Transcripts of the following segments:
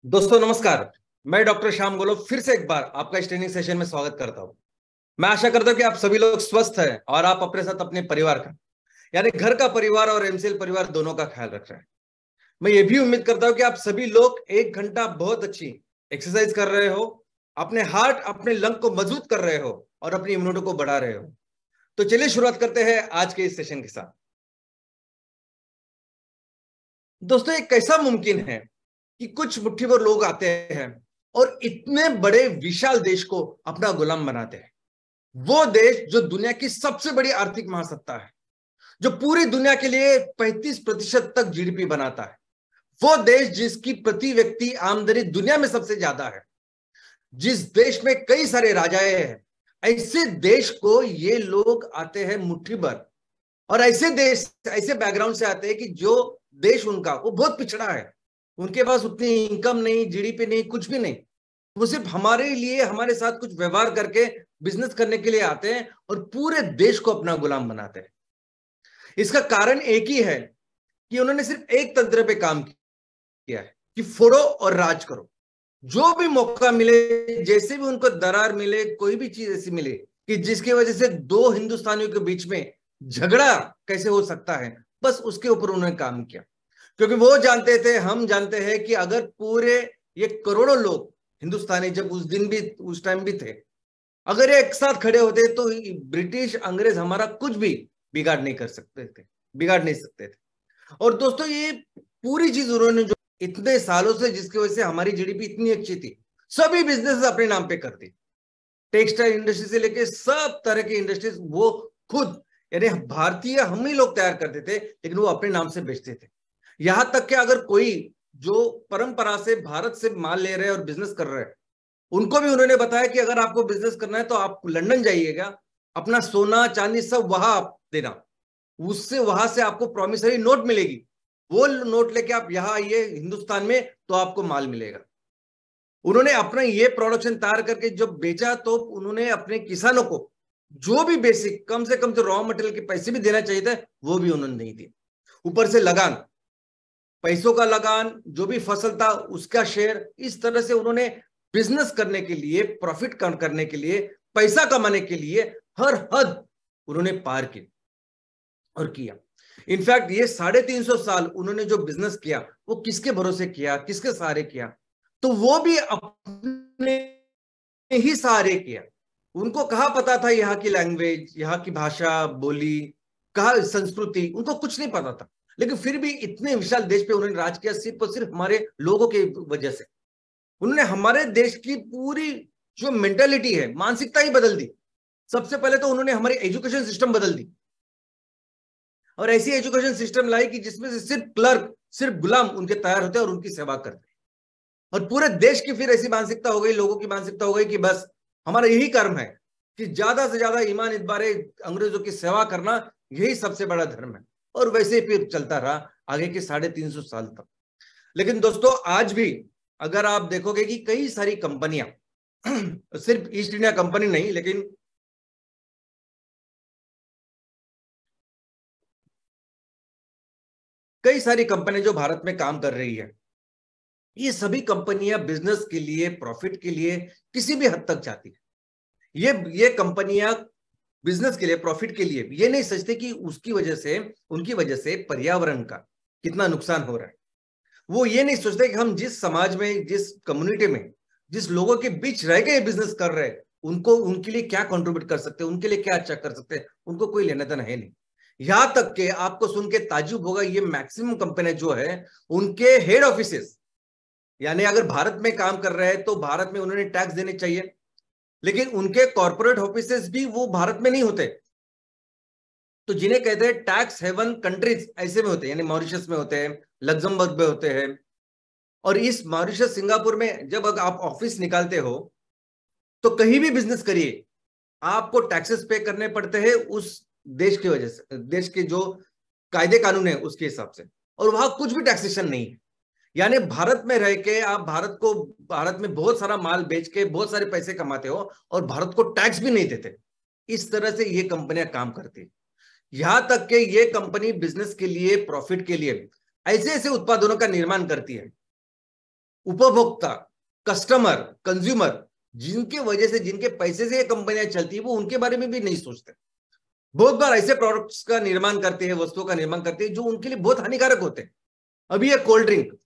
दोस्तों नमस्कार। मैं डॉक्टर श्याम गोलो फिर से एक बार आपका इस ट्रेनिंग सेशन में स्वागत करता हूं। मैं आशा करता हूं कि आप सभी लोग स्वस्थ हैं और आप अपने साथ अपने परिवार का यानी घर का परिवार और एमसीएल परिवार दोनों का ख्याल रख रहे हैं। मैं ये भी उम्मीद करता हूं कि आप सभी लोग 1 घंटा बहुत अच्छी एक्सरसाइज कर रहे हो, अपने हार्ट अपने लंग को मजबूत कर रहे हो और अपनी इम्यूनिटी को बढ़ा रहे हो। तो चलिए शुरुआत करते हैं आज के इस सेशन के साथ। दोस्तों, ये कैसा मुमकिन है कि कुछ मुट्ठी भर लोग आते हैं और इतने बड़े विशाल देश को अपना गुलाम बनाते हैं। वो देश जो दुनिया की सबसे बड़ी आर्थिक महासत्ता है, जो पूरी दुनिया के लिए 35% तक जीडीपी बनाता है, वो देश जिसकी प्रति व्यक्ति आमदनी दुनिया में सबसे ज्यादा है, जिस देश में कई सारे राजाएं हैं, ऐसे देश को ये लोग आते हैं मुट्ठी भर। और ऐसे देश ऐसे बैकग्राउंड से आते हैं कि जो देश उनका वो बहुत पिछड़ा है, उनके पास उतनी इनकम नहीं, जीडीपी नहीं, कुछ भी नहीं। वो सिर्फ हमारे लिए हमारे साथ कुछ व्यवहार करके बिजनेस करने के लिए आते हैं और पूरे देश को अपना गुलाम बनाते हैं। इसका कारण एक ही है कि उन्होंने सिर्फ एक तंत्र पे काम किया है कि फोड़ो और राज करो। जो भी मौका मिले, जैसे भी उनको दरार मिले, कोई भी चीज ऐसी मिले कि जिसकी वजह से दो हिंदुस्तानियों के बीच में झगड़ा कैसे हो सकता है, बस उसके ऊपर उन्होंने काम किया। क्योंकि वो जानते थे, हम जानते हैं कि अगर पूरे ये करोड़ों लोग हिंदुस्तानी जब उस दिन भी उस टाइम भी थे, अगर ये एक साथ खड़े होते तो ब्रिटिश अंग्रेज हमारा कुछ भी बिगाड़ नहीं कर सकते थे, बिगाड़ नहीं सकते थे। और दोस्तों, ये पूरी चीज उन्होंने जो इतने सालों से, जिसकी वजह से हमारी जीडीपी इतनी अच्छी थी, सभी बिजनेस अपने नाम पे कर दी। टेक्सटाइल इंडस्ट्री से लेके सब तरह की इंडस्ट्रीज वो खुद यानी भारतीय हम ही लोग तैयार करते थे, लेकिन वो अपने नाम से बेचते थे। यहां तक कि अगर कोई जो परंपरा से भारत से माल ले रहे हैं और बिजनेस कर रहे हैं, उनको भी उन्होंने बताया कि अगर आपको बिजनेस करना है तो आप लंदन जाइएगा, अपना सोना चांदी सब वहां आप देना, उससे वहां से आपको प्रॉमिसरी नोट मिलेगी। वो नोट लेके आप यहाँ आइए हिंदुस्तान में तो आपको माल मिलेगा। उन्होंने अपना ये प्रोडक्शन तैयार करके जब बेचा तो उन्होंने अपने किसानों को जो भी बेसिक कम से कम जो रॉ मटेरियल के पैसे भी देना चाहिए था, वो भी उन्होंने नहीं दिए। ऊपर से लगान, पैसों का लगान, जो भी फसल था उसका शेयर, इस तरह से उन्होंने बिजनेस करने के लिए, प्रॉफिट करने के लिए, पैसा कमाने के लिए हर हद उन्होंने पार की और किया। इनफैक्ट ये 350 साल उन्होंने जो बिजनेस किया, वो किसके भरोसे किया, किसके सहारे किया? तो वो भी अपने ही सहारे किया। उनको कहाँ पता था यहाँ की लैंग्वेज, यहाँ की भाषा बोली, कहा संस्कृति, उनको कुछ नहीं पता था। लेकिन फिर भी इतने विशाल देश पे उन्होंने राज किया, सिर्फ और सिर्फ हमारे लोगों की वजह से। उन्होंने हमारे देश की पूरी जो मेंटेलिटी है, मानसिकता ही बदल दी। सबसे पहले तो उन्होंने हमारी एजुकेशन सिस्टम बदल दी और ऐसी एजुकेशन सिस्टम लाई कि जिसमें से सिर्फ क्लर्क, सिर्फ गुलाम उनके तैयार होते और उनकी सेवा करते। और पूरे देश की फिर ऐसी मानसिकता हो गई, लोगों की मानसिकता हो गई कि बस हमारा यही कर्म है कि ज्यादा से ज्यादा ईमान इतबारे अंग्रेजों की सेवा करना, यही सबसे बड़ा धर्म है। और वैसे ही फिर चलता रहा आगे के 350 साल तक। लेकिन दोस्तों, आज भी अगर आप देखोगे कि कई सारी कंपनियां सिर्फ ईस्ट इंडिया कंपनी नहीं, लेकिन कई सारी कंपनियां जो भारत में काम कर रही है, ये सभी कंपनियां बिजनेस के लिए, प्रॉफिट के लिए किसी भी हद तक जाती है। ये कंपनियां बिजनेस के लिए, प्रॉफिट के लिए ये नहीं सोचते कि उसकी वजह से, उनकी वजह से पर्यावरण का कितना नुकसान हो रहा है। वो ये नहीं सोचते कि हम जिस समाज में, जिस कम्युनिटी में, जिस लोगों के बीच रह के बिजनेस कर रहे हैं, उनको उनके लिए क्या कंट्रीब्यूट कर सकते हैं, उनके लिए क्या अच्छा कर सकते हैं, उनको कोई लेना देना है नहीं। यहां तक के आपको सुन के ताज्जुब होगा, ये मैक्सिमम कंपनी जो है, उनके हेड ऑफिसेस यानी अगर भारत में काम कर रहे हैं तो भारत में उन्होंने टैक्स देने चाहिए, लेकिन उनके कॉर्पोरेट ऑफिसेस भी वो भारत में नहीं होते। तो जिन्हें कहते हैं टैक्स हेवन कंट्रीज, ऐसे में होते हैं, यानी मॉरिशस में होते हैं, लग्जमबर्ग में होते हैं। और इस मॉरिशस, सिंगापुर में जब आप ऑफिस निकालते हो तो कहीं भी बिजनेस करिए, आपको टैक्सेस पे करने पड़ते हैं उस देश की वजह से, देश के जो कायदे कानून है उसके हिसाब से। और वहां कुछ भी टैक्सेशन नहीं है। यानी भारत में रह के आप भारत में बहुत सारा माल बेच के बहुत सारे पैसे कमाते हो और भारत को टैक्स भी नहीं देते। इस तरह से ये कंपनियां काम करती है। यहां तक कि ये कंपनी बिजनेस के लिए, प्रॉफिट के लिए ऐसे ऐसे उत्पादों का निर्माण करती है उपभोक्ता, कस्टमर, कंज्यूमर, जिनके वजह से, जिनके पैसे से ये कंपनियां चलती है, वो उनके बारे में भी नहीं सोचते। बहुत बार ऐसे प्रोडक्ट्स का निर्माण करते हैं, वस्तुओं का निर्माण करते हैं जो उनके लिए बहुत हानिकारक होते हैं। अभी ये कोल्ड ड्रिंक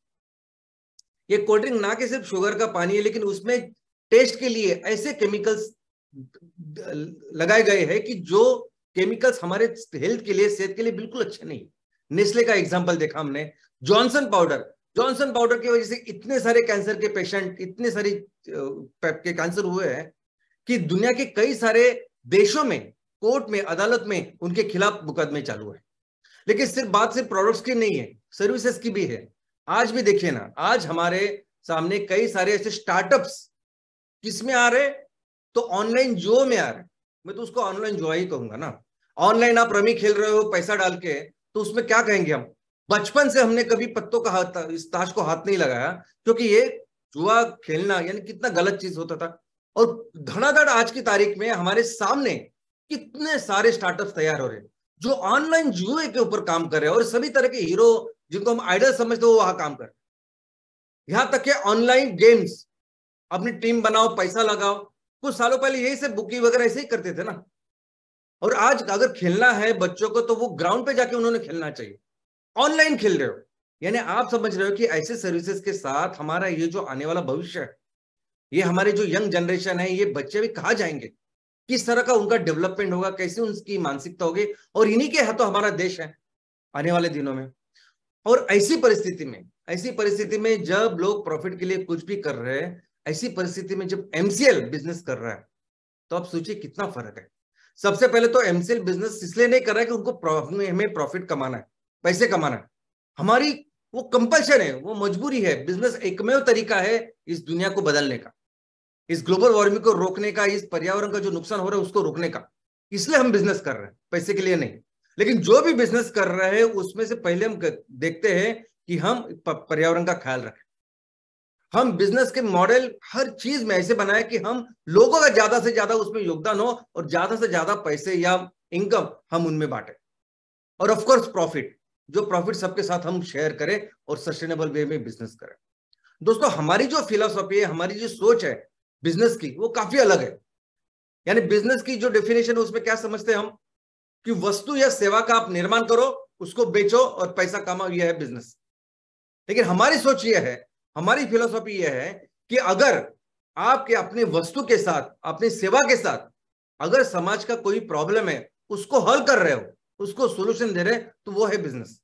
ना कि सिर्फ शुगर का पानी है, लेकिन उसमें टेस्ट के लिए ऐसे केमिकल्स लगाए गए हैं कि जो केमिकल्स हमारे हेल्थ के लिए, सेहत के लिए बिल्कुल अच्छे नहीं। नेस्ले का एग्जांपल देखा हमने, जॉनसन पाउडर की वजह से इतने सारे कैंसर के पेशेंट, इतने सारे के कैंसर हुए हैं कि दुनिया के कई सारे देशों में, कोर्ट में, अदालत में उनके खिलाफ मुकदमे चालू है। लेकिन बात सिर्फ प्रोडक्ट्स की नहीं है, सर्विसेज की भी है। आज भी देखिए ना, आज हमारे सामने कई सारे ऐसे स्टार्टअप्स किस में आ रहे, तो ऑनलाइन जुओ में आ रहे। मैं तो उसको ऑनलाइन जुआ ही कहूंगा ना। ऑनलाइन आप रमी खेल रहे हो पैसा डाल के, तो उसमें क्या कहेंगे हम? बचपन से हमने कभी पत्तों का हाथ, इस ताश को हाथ नहीं लगाया, क्योंकि ये जुआ खेलना यानी कितना गलत चीज होता था। और धड़ाधड़ आज की तारीख में हमारे सामने कितने सारे स्टार्टअप्स तैयार हो रहे हैं जो ऑनलाइन जुए के ऊपर काम कर रहे हैं, और सभी तरह के हीरो जिनको हम आइडल समझते हो वो वहां काम कर रहे हैं। यहां तक कि ऑनलाइन गेम्स, अपनी टीम बनाओ, पैसा लगाओ। कुछ सालों पहले यही से बुकी वगैरह ऐसे ही करते थे ना। और आज अगर खेलना है बच्चों को तो वो ग्राउंड पे जाके उन्होंने खेलना चाहिए। ऑनलाइन खेल रहे हो, यानी आप समझ रहे हो कि ऐसे सर्विसेज के साथ हमारा ये जो आने वाला भविष्य है, ये हमारे जो यंग जनरेशन है, ये बच्चे भी कहाँ जाएंगे, किस तरह का उनका डेवलपमेंट होगा, कैसे उनकी मानसिकता होगी, और इन्हीं के हाथों हमारा देश है आने वाले दिनों में। और ऐसी परिस्थिति में जब लोग प्रॉफिट के लिए कुछ भी कर रहे हैं, ऐसी परिस्थिति में जब एमसीएल बिजनेस कर रहा है, तो आप सोचिए कितना फर्क है। सबसे पहले तो एमसीएल बिजनेस इसलिए नहीं कर रहा है कि उनको हमें प्रॉफिट कमाना है, पैसे कमाना है। हमारी वो कंपल्शन है, वो मजबूरी है। बिजनेस एकमेव तरीका है इस दुनिया को बदलने का, इस ग्लोबल वार्मिंग को रोकने का, इस पर्यावरण का जो नुकसान हो रहा है उसको रोकने का। इसलिए हम बिजनेस कर रहे हैं, पैसे के लिए नहीं। लेकिन जो भी बिजनेस कर रहे हैं उसमें से पहले हम देखते हैं कि हम पर्यावरण का ख्याल रखें। हम बिजनेस के मॉडल हर चीज में ऐसे बनाए कि हम लोगों का ज्यादा से ज्यादा उसमें योगदान हो, और ज्यादा से ज्यादा पैसे या इनकम हम उनमें बांटे। और ऑफ कोर्स प्रॉफिट, जो प्रॉफिट सबके साथ हम शेयर करें और सस्टेनेबल वे में बिजनेस करें। दोस्तों, हमारी जो फिलॉसफी है, हमारी जो सोच है बिजनेस की, वो काफी अलग है। यानी बिजनेस की जो डेफिनेशन है उसमें क्या समझते हैं हम, कि वस्तु या सेवा का आप निर्माण करो, उसको बेचो और पैसा कमाओ, यह है बिजनेस। लेकिन हमारी सोच यह है, हमारी फिलॉसफी यह है कि अगर आपके अपने वस्तु के साथ, अपनी सेवा के साथ अगर समाज का कोई प्रॉब्लम है, उसको हल कर रहे हो, उसको सोल्यूशन दे रहे, तो वो है बिजनेस।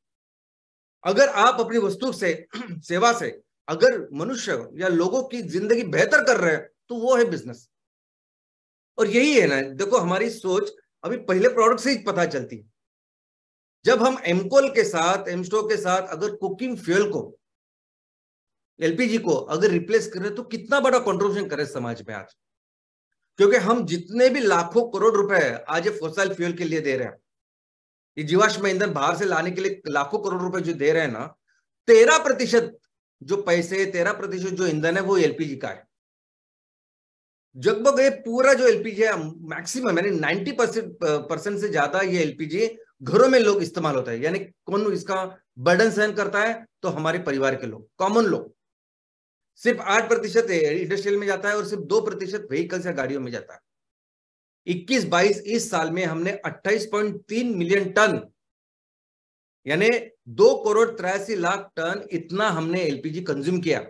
अगर आप अपनी वस्तु से, सेवा से अगर मनुष्य या लोगों की जिंदगी बेहतर कर रहे हैं, तो वो है बिजनेस। और यही है ना, देखो हमारी सोच अभी पहले प्रोडक्ट से ही पता चलती है। जब हम एमकोल के साथ, एमस्टो के साथ अगर कुकिंग फ्यूल को, एलपीजी को अगर रिप्लेस करें, तो कितना बड़ा कंट्रीब्यूशन करे समाज में आज। क्योंकि हम जितने भी लाखों करोड़ रुपए आज ये फॉसिल फ्यूल के लिए दे रहे हैं, ये जीवाश्म ईंधन बाहर से लाने के लिए लाखों करोड़ रुपए जो दे रहे हैं ना, 13% जो पैसे, 13% जो ईंधन है वो एलपीजी का है। लगभग ये पूरा जो एलपीजी है, मैक्सिमम यानी 90% से ज्यादा ये एलपीजी घरों में लोग इस्तेमाल होता है। यानी कौन इसका बर्डन सहन करता है, तो हमारे परिवार के लोग, कॉमन लोग। सिर्फ 8% इंडस्ट्रियल में जाता है और सिर्फ 2% व्हीकल्स या गाड़ियों में जाता है। 21-22 इस साल में हमने 28.3 मिलियन टन, यानी 2,83,00,000 टन, इतना हमने एलपीजी कंज्यूम किया।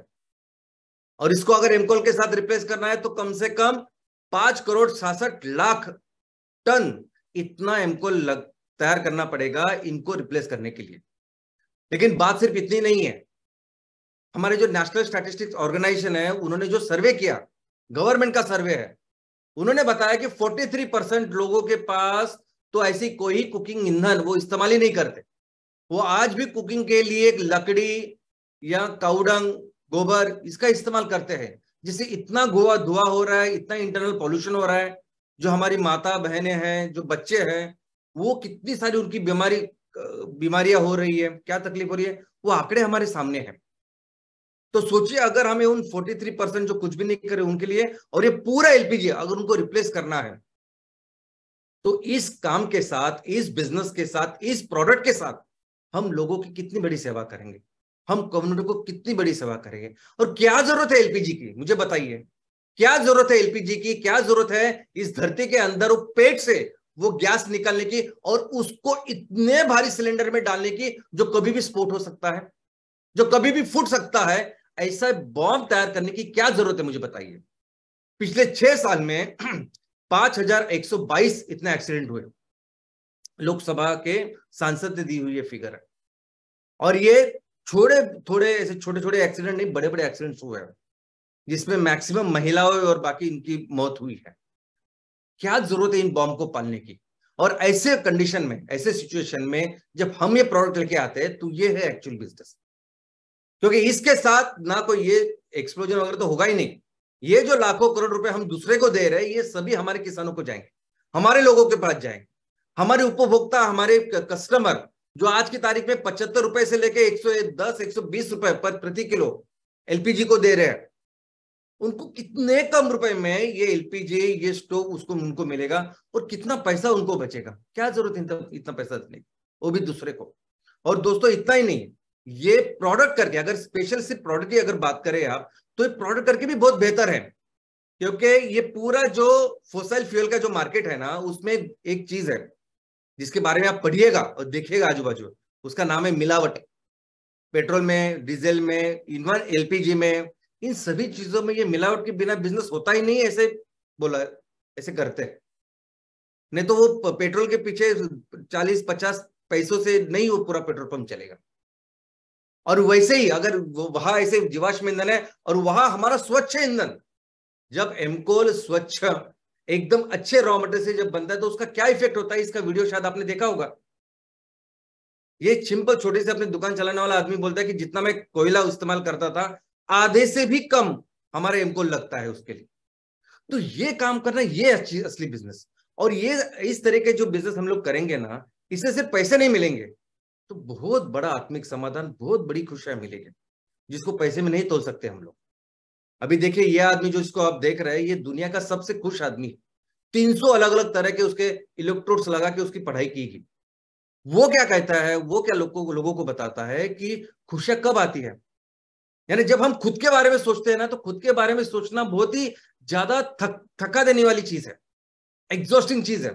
और इसको अगर एमकोल के साथ रिप्लेस करना है, तो कम से कम 5,66,00,000 टन इतना एमकोल तैयार करना पड़ेगा इनको रिप्लेस करने के लिए। लेकिन बात सिर्फ इतनी नहीं है। हमारे जो नेशनल स्टैटिस्टिक्स ऑर्गेनाइजेशन है, उन्होंने जो सर्वे किया, गवर्नमेंट का सर्वे है, उन्होंने बताया कि 43% लोगों के पास तो ऐसी कोई कुकिंग ईंधन वो इस्तेमाल ही नहीं करते। वो आज भी कुकिंग के लिए लकड़ी या काउडंग, गोबर, इसका इस्तेमाल करते हैं। जिससे इतना धुआं हो रहा है, इतना इंटरनल पॉल्यूशन हो रहा है। जो हमारी माता बहनें हैं, जो बच्चे हैं, वो कितनी सारी उनकी बीमारियां हो रही है, क्या तकलीफ हो रही है, वो आंकड़े हमारे सामने हैं। तो सोचिए, अगर हमें उन 43% जो कुछ भी नहीं करे उनके लिए, और ये पूरा एलपीजी अगर उनको रिप्लेस करना है, तो इस काम के साथ, इस बिजनेस के साथ, इस प्रोडक्ट के साथ हम लोगों की कितनी बड़ी सेवा करेंगे। हम कम्युनिटी को कितनी बड़ी सेवा करेंगे। और क्या जरूरत है एलपीजी की, मुझे बताइए, क्या जरूरत है एलपीजी की, क्या जरूरत है इस धरती के अंदर वो पेट से वो गैस निकालने की और उसको इतने भारी सिलेंडर में डालने की जो कभी भी विस्फोट हो सकता है, जो कभी भी फूट सकता है। ऐसा बॉम्ब तैयार करने की क्या जरूरत है, मुझे बताइए। पिछले 6 साल में 5122 इतने एक्सीडेंट हुए, लोकसभा के सांसद ने दी हुई ये फिगर है। और ये छोटे थोड़े ऐसे छोटे छोटे एक्सीडेंट नहीं, बड़े बड़े एक्सीडेंट्स हुए हैं जिसमें मैक्सिमम महिलाओं और बाकी इनकी मौत हुई है। क्या जरूरत है इन बॉम्ब को पालने की। और ऐसे कंडीशन में, ऐसे सिचुएशन में जब हम ये प्रोडक्ट लेके आते हैं तो ये है एक्चुअल बिजनेस। क्योंकि इसके साथ ना कोई ये एक्सप्लोजन वगैरह तो होगा ही नहीं। ये जो लाखों करोड़ रुपए हम दूसरे को दे रहे हैं ये सभी हमारे किसानों को जाएंगे, हमारे लोगों के पास जाएंगे, हमारे उपभोक्ता, हमारे कस्टमर जो आज की तारीख में 75 रुपए से लेके 110 120 रुपए पर प्रति किलो एलपीजी को दे रहे हैं, उनको कितने कम रुपए में ये एलपीजी, ये स्टोव उसको उनको मिलेगा और कितना पैसा उनको बचेगा। क्या जरूरत है इतना पैसा देने की, वो भी दूसरे को। और दोस्तों इतना ही नहीं, ये प्रोडक्ट करके, अगर स्पेशल सिर्फ प्रोडक्ट की अगर बात करें आप, तो ये प्रोडक्ट करके भी बहुत बेहतर है। क्योंकि ये पूरा जो फोसिल फ्यूल का जो मार्केट है ना, उसमें एक चीज है जिसके बारे में आप पढ़िएगा और देखिएगा आजू बाजू, उसका नाम है मिलावट। पेट्रोल में, डीजल में, इवन एलपीजी में, इन सभी चीजों में ये मिलावट के बिना बिजनेस होता ही नहीं, ऐसे बोला, ऐसे करते हैं। नहीं तो वो पेट्रोल के पीछे 40-50 पैसों से नहीं वो पूरा पेट्रोल पंप चलेगा। और वैसे ही अगर वो वहां ऐसे जीवाश्म ईंधन है और वहां हमारा स्वच्छ ईंधन, जब एमकोल स्वच्छ एकदम अच्छे रॉ मटेरियल से जब बनता है तो उसका क्या इफेक्ट होता है, इसका वीडियो शायद आपने देखा होगा। ये सिंपल छोटे से अपनी दुकान चलाने वाला आदमी बोलता है कि जितना मैं कोयला इस्तेमाल करता था आधे से भी कम हमारा एमकोल लगता है उसके लिए। तो ये काम करना, ये असली बिजनेस। और ये इस तरह के जो बिजनेस हम लोग करेंगे ना, इससे सिर्फ पैसे नहीं मिलेंगे, तो बहुत बड़ा आत्मिक समाधान, बहुत बड़ी खुशियां मिलेगी जिसको पैसे में नहीं तोल सकते हम लोग। अभी देखिए ये आदमी जो इसको आप देख रहे हैं, ये दुनिया का सबसे खुश आदमी, 300 अलग अलग तरह के उसके इलेक्ट्रोड्स लगा के उसकी पढ़ाई की गई। वो क्या कहता है, वो क्या लोगों को बताता है कि खुशियां कब आती है। यानी जब हम खुद के बारे में सोचते हैं ना, तो खुद के बारे में सोचना बहुत ही ज्यादा थका देने वाली चीज है, एग्जॉस्टिंग चीज है।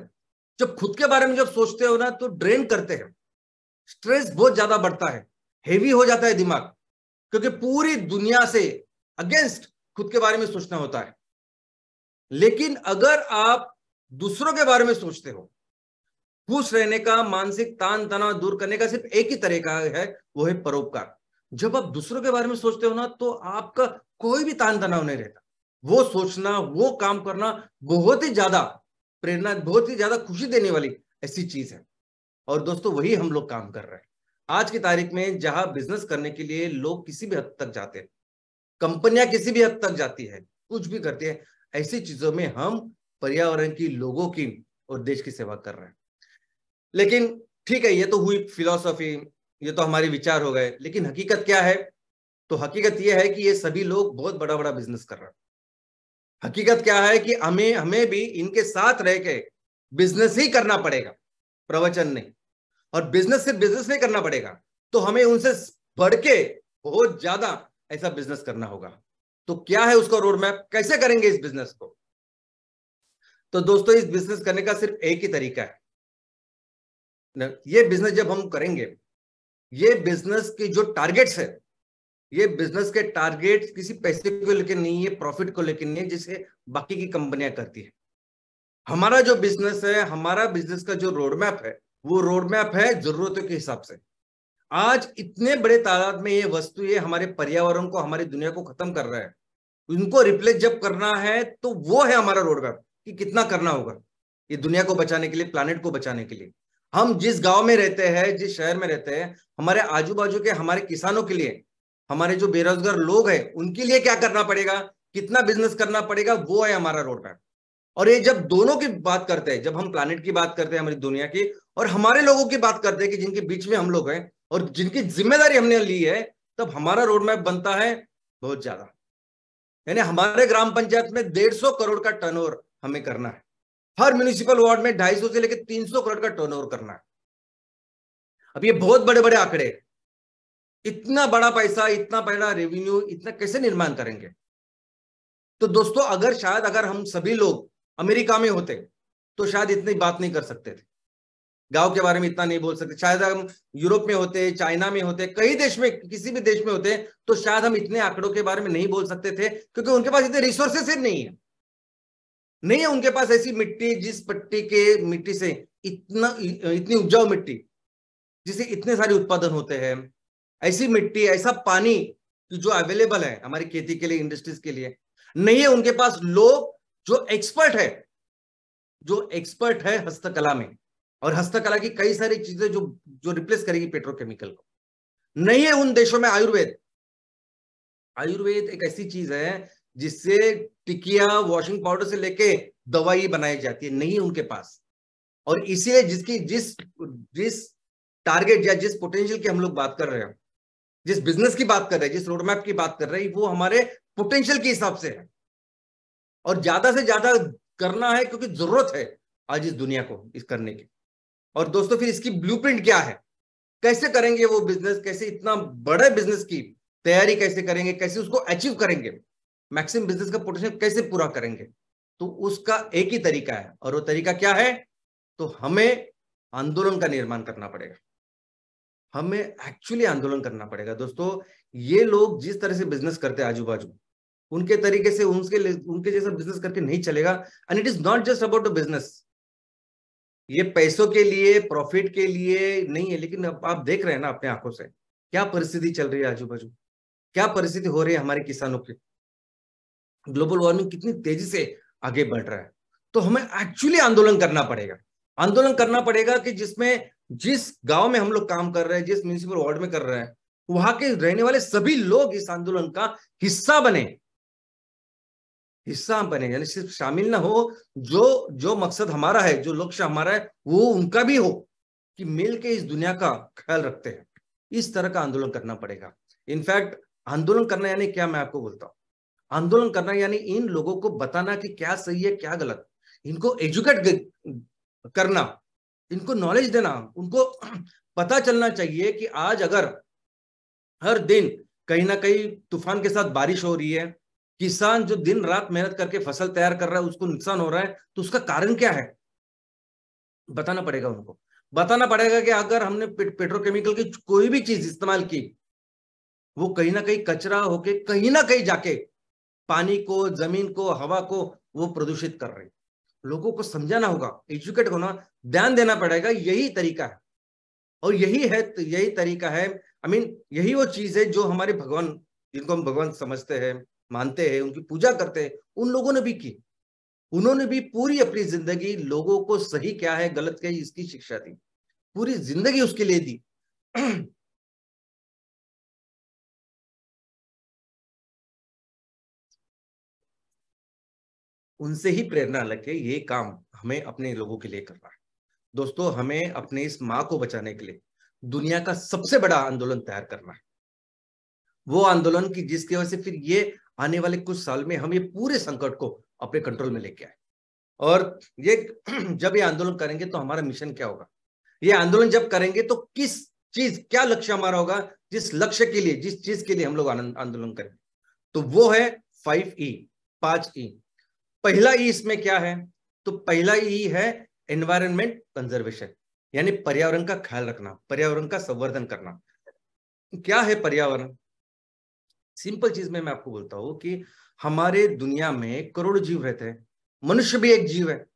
जब खुद के बारे में जब सोचते हो ना तो ड्रेन करते हैं, स्ट्रेस बहुत ज्यादा बढ़ता है, हेवी हो जाता है दिमाग, क्योंकि पूरी दुनिया से अगेंस्ट खुद के बारे में सोचना होता है। लेकिन अगर आप दूसरों के बारे में सोचते हो, खुश रहने का, मानसिक तान तनाव दूर करने का सिर्फ एक ही तरीका है, वो है परोपकार। जब आप दूसरों के बारे में सोचते हो ना तो आपका कोई भी तान तनाव नहीं रहता। वो सोचना, वो काम करना बहुत ही ज्यादा प्रेरणा, बहुत ही ज्यादा खुशी देने वाली ऐसी चीज है। और दोस्तों वही हम लोग काम कर रहे हैं आज की तारीख में, जहां बिजनेस करने के लिए लोग किसी भी हद तक जाते हैं, कंपनियां किसी भी हद तक जाती है, कुछ भी करती है, ऐसी चीजों में हम पर्यावरण की, लोगों की और देश की सेवा कर रहे हैं। लेकिन ठीक है, ये तो हुई फिलॉसफी, ये तो हमारे विचार हो गए, लेकिन हकीकत क्या है? तो हकीकत ये है कि ये सभी लोग बहुत बड़ा बड़ा बिजनेस कर रहे हैं। हकीकत क्या है कि हमें हमें भी इनके साथ रह के बिजनेस ही करना पड़ेगा, प्रवचन नहीं। और बिजनेस सिर्फ बिजनेस नहीं करना पड़ेगा, तो हमें उनसे बढ़ के बहुत ज्यादा ऐसा बिजनेस करना होगा। तो क्या है उसका रोड मैप, कैसे करेंगे इस बिजनेस को? तो दोस्तों इस बिजनेस करने का सिर्फ एक ही तरीका है। ये बिजनेस जब हम करेंगे, ये बिजनेस के जो टारगेट्स है, ये बिजनेस के टारगेट किसी पैसे को लेकर नहीं है, प्रॉफिट को लेकर नहीं है, जिसे बाकी की कंपनियां करती है। हमारा जो बिजनेस है, हमारा बिजनेस का जो रोड मैप है, वो रोड मैप है जरूरतों के हिसाब से। आज इतने बड़े तादाद में ये वस्तु, ये हमारे पर्यावरण को, हमारी दुनिया को खत्म कर रहा है, उनको रिप्लेस जब करना है तो वो है हमारा रोड मैप कि कितना करना होगा ये दुनिया को बचाने के लिए, प्लानेट को बचाने के लिए। हम जिस गांव में रहते हैं, जिस शहर में रहते हैं, हमारे आजू बाजू के हमारे किसानों के लिए, हमारे जो बेरोजगार लोग हैं उनके लिए क्या करना पड़ेगा, कितना बिजनेस करना पड़ेगा, वो है हमारा रोड मैप। और ये जब दोनों की बात करते हैं, जब हम प्लानेट की बात करते हैं, हमारी दुनिया की, और हमारे लोगों की बात करते हैं कि जिनके बीच में हम लोग हैं और जिनकी जिम्मेदारी हमने ली है, तब हमारा रोड मैप बनता है बहुत ज्यादा। यानी हमारे ग्राम पंचायत में 150 करोड़ का टर्नओवर हमें करना है, हर म्यूनिसिपल वार्ड में 250 से लेकर 300 करोड़ का टर्नओवर करना है। अब ये बहुत बड़े बड़े आंकड़े, इतना बड़ा पैसा, इतना बड़ा रेवेन्यू, इतना कैसे निर्माण करेंगे? तो दोस्तों अगर हम सभी लोग अमेरिका में होते तो शायद इतनी बात नहीं कर सकते थे, गांव के बारे में इतना नहीं बोल सकते। शायद हम यूरोप में होते, चाइना में होते, कई देश में, किसी भी देश में होते तो शायद हम इतने आंकड़ों के बारे में नहीं बोल सकते थे, क्योंकि उनके पास इतने रिसोर्सेस नहीं है उनके पास ऐसी मिट्टी, जिस पट्टी के मिट्टी से इतनी उपजाऊ मिट्टी जिसे इतने सारे उत्पादन होते हैं, ऐसी मिट्टी, ऐसा पानी जो अवेलेबल है हमारी खेती के लिए, इंडस्ट्रीज के लिए, नहीं है उनके पास लोग जो एक्सपर्ट है हस्तकला में, और हस्तकला की कई सारी चीजें जो रिप्लेस करेगी पेट्रोकेमिकल को। नहीं है उन देशों में आयुर्वेद एक ऐसी चीज है जिससे टिकिया, वॉशिंग पाउडर से लेके दवाई बनाई जाती है, नहीं है उनके पास। और इसीलिए जिस टारगेट या जिस पोटेंशियल की हम लोग बात कर रहे हैं, जिस बिजनेस की बात कर रहे हैं, जिस रोड मैप की बात कर रहे हैं, वो हमारे पोटेंशियल के हिसाब से है, और ज्यादा से ज्यादा करना है क्योंकि जरूरत है आज इस दुनिया को इस करने की। और दोस्तों फिर इसकी ब्लूप्रिंट क्या है, कैसे करेंगे वो बिजनेस, कैसे इतना बड़े बिजनेस की तैयारी कैसे करेंगे, कैसे उसको अचीव करेंगे, मैक्सिमम बिजनेस का पोटेंशियल कैसे पूरा करेंगे? तो उसका एक ही तरीका है, और वो तरीका क्या है? तो हमें आंदोलन का निर्माण करना पड़ेगा, हमें एक्चुअली आंदोलन करना पड़ेगा। दोस्तों ये लोग जिस तरह से बिजनेस करते हैं आजू बाजू, उनके तरीके से उनके जैसा बिजनेस करके नहीं चलेगा। And it is not just about the business, ये पैसों के लिए, प्रॉफिट के लिए नहीं है, लेकिन आप देख रहे हैं ना अपने आंखों से क्या परिस्थिति चल रही है आजू बाजू, क्या परिस्थिति हो रही है हमारे किसानों की, ग्लोबल वार्मिंग कितनी तेजी से आगे बढ़ रहा है। तो हमें एक्चुअली आंदोलन करना पड़ेगा कि जिस गांव में हम लोग काम कर रहे हैं, जिस म्युनिसिपल वार्ड में कर रहे हैं, वहां के रहने वाले सभी लोग इस आंदोलन का हिस्सा बने, यानी सिर्फ शामिल ना हो। जो मकसद हमारा है, जो लक्ष्य हमारा है, वो उनका भी हो, कि मिलके इस दुनिया का ख्याल रखते हैं। इस तरह का आंदोलन करना पड़ेगा। इनफैक्ट आंदोलन करना यानी क्या, मैं आपको बोलता हूं, आंदोलन करना यानी इन लोगों को बताना कि क्या सही है क्या गलत, इनको एजुकेट करना, इनको नॉलेज देना, उनको पता चलना चाहिए कि आज अगर हर दिन कहीं ना कहीं तूफान के साथ बारिश हो रही है, किसान जो दिन रात मेहनत करके फसल तैयार कर रहा है उसको नुकसान हो रहा है, तो उसका कारण क्या है बताना पड़ेगा उनको। बताना पड़ेगा कि अगर हमने पेट्रोकेमिकल की कोई भी चीज इस्तेमाल की, वो कहीं ना कहीं कचरा होके कहीं ना कहीं जाके पानी को, जमीन को, हवा को वो प्रदूषित कर रही। लोगों को समझाना होगा, एजुकेट होना, ध्यान देना पड़ेगा। यही तरीका है, और यही तरीका है, यही वो चीज है जो हमारे भगवान, जिनको हम भगवान समझते हैं, मानते हैं, उनकी पूजा करते हैं, उन लोगों ने भी की। उन्होंने भी पूरी अपनी जिंदगी लोगों को सही क्या है गलत क्या है इसकी शिक्षा दी, पूरी जिंदगी उसके लिए दी। उनसे ही प्रेरणा लेके ये काम हमें अपने लोगों के लिए करना है। दोस्तों हमें अपने इस माँ को बचाने के लिए दुनिया का सबसे बड़ा आंदोलन तैयार करना है, वो आंदोलन की जिसकी वजह से फिर ये आने वाले कुछ साल में हम ये पूरे संकट को अपने कंट्रोल में लेके आए। और ये जब ये आंदोलन करेंगे तो हमारा मिशन क्या होगा, ये आंदोलन जब करेंगे तो क्या लक्ष्य हमारा होगा, जिस लक्ष्य के लिए, जिस चीज के लिए हम लोग आंदोलन करेंगे, तो वो है 5E, 5E। पहला ई इसमें क्या है, तो पहला ई है एनवायरनमेंट कंजर्वेशन, यानी पर्यावरण का ख्याल रखना, पर्यावरण का संवर्धन करना। क्या है पर्यावरण? सिंपल चीज में मैं आपको बोलता हूं कि हमारे दुनिया में करोड़ों जीव रहते हैं, मनुष्य भी एक जीव है,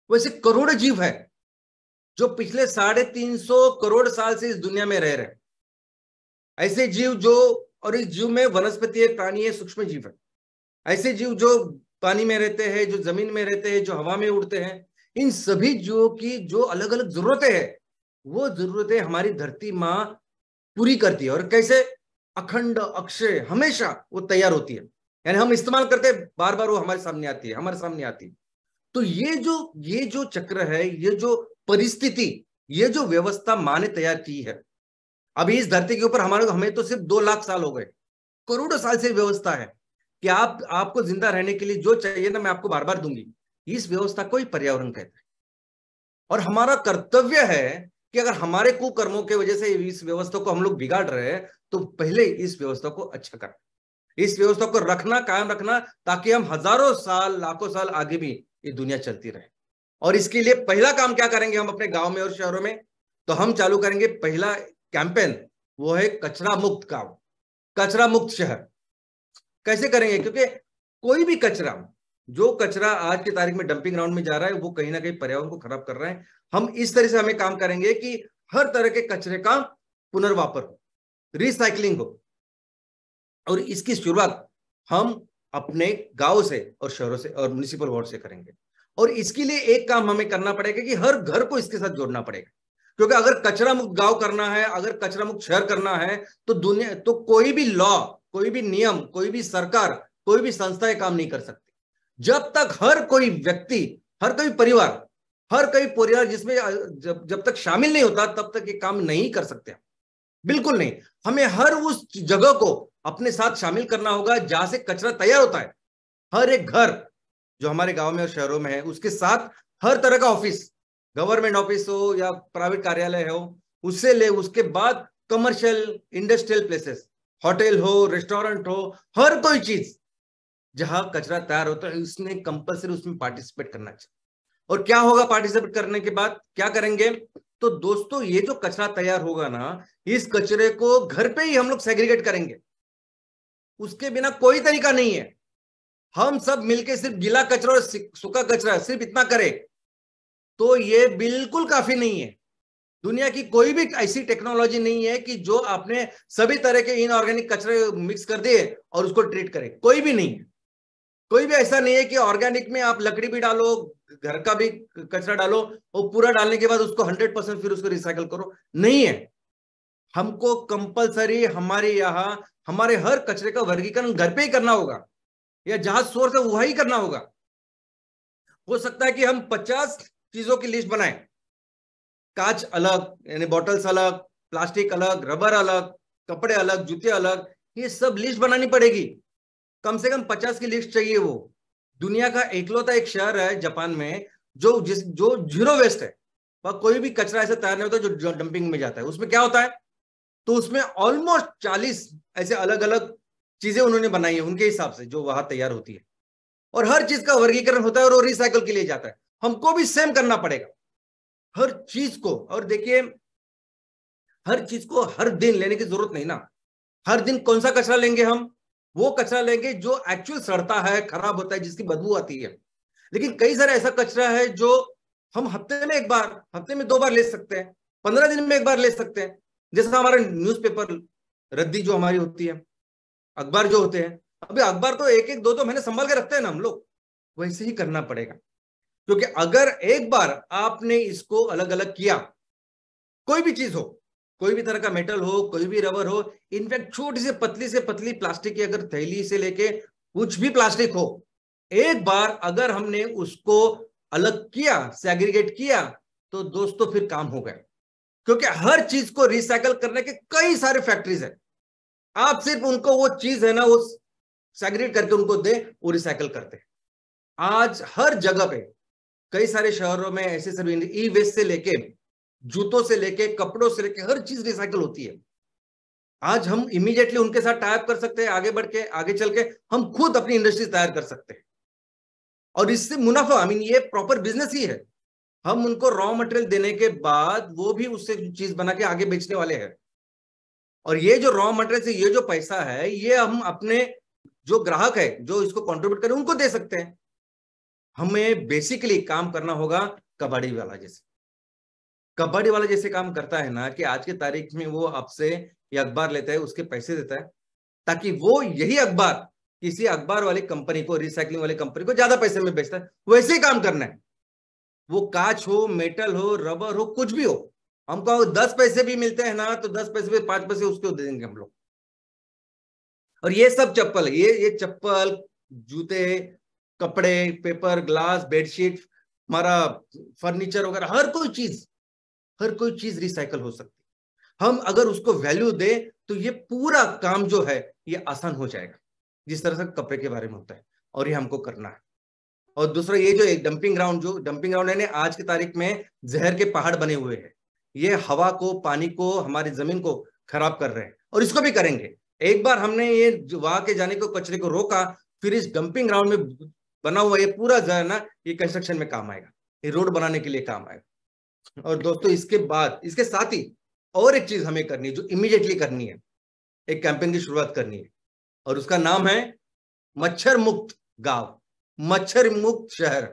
वैसे करोड़ों जीव है जो पिछले 350 करोड़ साल से इस दुनिया में रह रहे हैं। ऐसे जीव और इस जीव में वनस्पति है, प्राणी है, सूक्ष्म जीव है। ऐसे जीव जो पानी में रहते हैं, जो जमीन में रहते हैं, जो हवा में उड़ते हैं, इन सभी जीवों की जो अलग अलग जरूरतें हैं, वो जरूरतें हमारी धरती माँ पूरी करती है। और कैसे? अखंड, अक्षय, हमेशा वो तैयार होती है, यानी हम इस्तेमाल करते हैं, बार बार वो हमारे सामने आती है। तो ये जो चक्र है, ये जो परिस्थिति, ये जो व्यवस्था माँ ने तैयार की है, अभी इस धरती के ऊपर हमें तो सिर्फ 2 लाख साल हो गए, करोड़ों साल से व्यवस्था है कि आपको जिंदा रहने के लिए जो चाहिए ना, मैं आपको बार बार दूंगी। इस व्यवस्था को ही पर्यावरण कहते हैं। और हमारा कर्तव्य है कि अगर हमारे कुकर्मों के वजह से इस व्यवस्था को हम लोग बिगाड़ रहे हैं, तो पहले इस व्यवस्था को अच्छा करें, इस व्यवस्था को रखना, कायम रखना, ताकि हम हजारों साल, लाखों साल आगे भी ये दुनिया चलती रहे। और इसके लिए पहला काम क्या करेंगे हम अपने गांव में और शहरों में? तो हम चालू करेंगे पहला कैंपेन, वो है कचरा मुक्त गांव, कचरा मुक्त शहर। कैसे करेंगे? क्योंकि कोई भी कचरा, जो कचरा आज की तारीख में डंपिंग ग्राउंड में जा रहा है, वो कहीं ना कहीं पर्यावरण को खराब कर रहा है। हम इस तरह से हमें काम करेंगे कि हर तरह के कचरे का पुनर्वापर हो, रिसाइकलिंग हो। और इसकी शुरुआत हम अपने गांव से और शहरों से और म्युनिसिपल वार्ड से करेंगे। और इसके लिए एक काम हमें करना पड़ेगा कि हर घर को इसके साथ जोड़ना पड़ेगा। क्योंकि अगर कचरा मुक्त गांव करना है, अगर कचरा मुक्त शहर करना है, तो दुनिया, तो कोई भी लॉ, कोई भी नियम, कोई भी सरकार, कोई भी संस्था ये काम नहीं कर सकती जब तक हर कोई व्यक्ति, हर कोई परिवार, हर कोई परिवार जिसमें जब तक शामिल नहीं होता, तब तक ये काम नहीं कर सकते। बिल्कुल नहीं। हमें हर उस जगह को अपने साथ शामिल करना होगा जहां से कचरा तैयार होता है। हर एक घर जो हमारे गांव में और शहरों में है, उसके साथ हर तरह का ऑफिस, गवर्नमेंट ऑफिस हो या प्राइवेट कार्यालय हो, उससे ले उसके बाद कमर्शियल इंडस्ट्रियल प्लेसेस, होटल हो, रेस्टोरेंट हो, हर कोई चीज जहां कचरा तैयार होता है, उसने कंपल्सरी उसमें पार्टिसिपेट करना चाहिए। और क्या होगा पार्टिसिपेट करने के बाद? क्या करेंगे? तो दोस्तों, ये जो कचरा तैयार होगा ना, इस कचरे को घर पे ही हम लोग सेग्रीगेट करेंगे। उसके बिना कोई तरीका नहीं है। हम सब मिलके सिर्फ गीला कचरा और सूखा कचरा सिर्फ इतना करें तो ये बिल्कुल काफी नहीं है। दुनिया की कोई भी ऐसी टेक्नोलॉजी नहीं है कि जो आपने सभी तरह के इनऑर्गेनिक कचरे मिक्स कर दिए और उसको ट्रीट करे। कोई भी नहीं है। कोई भी ऐसा नहीं है कि ऑर्गेनिक में आप लकड़ी भी डालो, घर का भी कचरा डालो, और पूरा डालने के बाद उसको 100% फिर उसको रिसाइकल करो, नहीं है। हमको कंपलसरी हमारे यहाँ हमारे हर कचरे का वर्गीकरण घर पे ही करना होगा, या जहां सोर्स है वही करना होगा। हो सकता है कि हम 50 चीजों की लिस्ट बनाएं, कांच अलग यानी बॉटल्स अलग, प्लास्टिक अलग, रबर अलग, कपड़े अलग, जूते अलग, ये सब लिस्ट बनानी पड़ेगी। कम से कम 50 की लिस्ट चाहिए। वो दुनिया का एकलौता एक शहर है जापान में जो जीरो वेस्ट है। वह कोई भी कचरा ऐसा तैयार नहीं होता जो डंपिंग में जाता है। उसमें क्या होता है? तो उसमें ऑलमोस्ट 40 ऐसे अलग अलग चीजें उन्होंने बनाई है उनके हिसाब से, जो वहां तैयार होती है। और हर चीज का वर्गीकरण होता है और वो रिसाइकल के लिए जाता है। हमको भी सेम करना पड़ेगा हर चीज को। और देखिए, हर चीज को हर दिन लेने की जरूरत नहीं ना। हर दिन कौन सा कचरा लेंगे? हम वो कचरा लेंगे जो एक्चुअल सड़ता है, खराब होता है, जिसकी बदबू आती है। लेकिन कई सारा ऐसा कचरा है जो हम हफ्ते में एक बार, हफ्ते में 2 बार ले सकते हैं, 15 दिन में एक बार ले सकते हैं। जैसा हमारा न्यूज़पेपर रद्दी जो हमारी होती है, अखबार जो होते हैं, अभी अखबार तो एक एक दो दो महीने संभाल के रखते हैं ना हम लोग। वैसे ही करना पड़ेगा। क्योंकि अगर एक बार आपने इसको अलग अलग किया, कोई भी चीज हो, कोई भी तरह का मेटल हो, कोई भी रबर हो, इनफैक्ट छोटी से पतली प्लास्टिक की अगर थैली से लेके कुछ भी प्लास्टिक हो, एक बार अगर हमने उसको अलग किया, सेग्रीगेट किया, तो दोस्तों फिर काम हो गया। क्योंकि हर चीज को रिसाइकल करने के कई सारे फैक्ट्रीज है। आप सिर्फ उनको वो चीज है ना, वो सेग्रीगेट करके उनको दे, वो रिसाइकल करते हैं। आज हर जगह पे कई सारे शहरों में ऐसे सभी ई वेस्ट से लेके, जूतों से लेके, कपड़ों से लेके हर चीज रिसाइकल होती है। आज हम इमीडिएटली उनके साथ टाइप कर सकते हैं, आगे बढ़ के, आगे चल के हम खुद अपनी इंडस्ट्री तैयार कर सकते हैं। और इससे मुनाफा, ये प्रॉपर बिजनेस ही है। हम उनको रॉ मटेरियल देने के बाद वो भी उससे चीज बना के आगे बेचने वाले हैं। और ये जो रॉ मटेरियल से ये जो पैसा है, ये हम अपने जो ग्राहक है, जो इसको कंट्रीब्यूट करें, उनको दे सकते हैं। हमें बेसिकली काम करना होगा कबाड़ी वाला जैसे। कबाड़ी वाला जैसे काम करता है ना, कि आज की तारीख में वो आपसे ये अखबार लेता है, उसके पैसे देता है, ताकि वो यही अखबार किसी अखबार वाली कंपनी को, रिसाइकलिंग वाली कंपनी को ज्यादा पैसे में बेचता है। वैसे ही काम करना है। वो कांच हो, मेटल हो, रबर हो, कुछ भी हो, हमको 10 पैसे भी मिलते हैं ना, तो 10 पैसे पे 5 पैसे उसको दे देंगे हम लोग। और ये सब चप्पल, ये चप्पल, जूते, कपड़े, पेपर, ग्लास, बेडशीट, हमारा फर्नीचर वगैरह, हर कोई चीज रिसाइकल हो सकती है। हम अगर उसको वैल्यू दे तो ये पूरा काम जो है ये आसान हो जाएगा, जिस तरह से कपड़े के बारे में होता है। और ये हमको करना है। और दूसरा, ये जो एक डंपिंग ग्राउंड है आज की तारीख में जहर के पहाड़ बने हुए हैं। ये हवा को, पानी को, हमारी जमीन को खराब कर रहे हैं और इसको भी करेंगे। एक बार हमने ये वहां के जाने को, कचरे को रोका, फिर इस डंपिंग ग्राउंड में बना हुआ ये पूरा जो है ना, ये कंस्ट्रक्शन में काम आएगा, ये रोड बनाने के लिए काम आएगा। और दोस्तों इसके बाद, इसके साथ ही और एक चीज हमें करनी है, जो इमीडिएटली करनी है, एक कैंपेन की शुरुआत करनी है, और उसका नाम है मच्छर मुक्त गांव, मच्छर मुक्त शहर।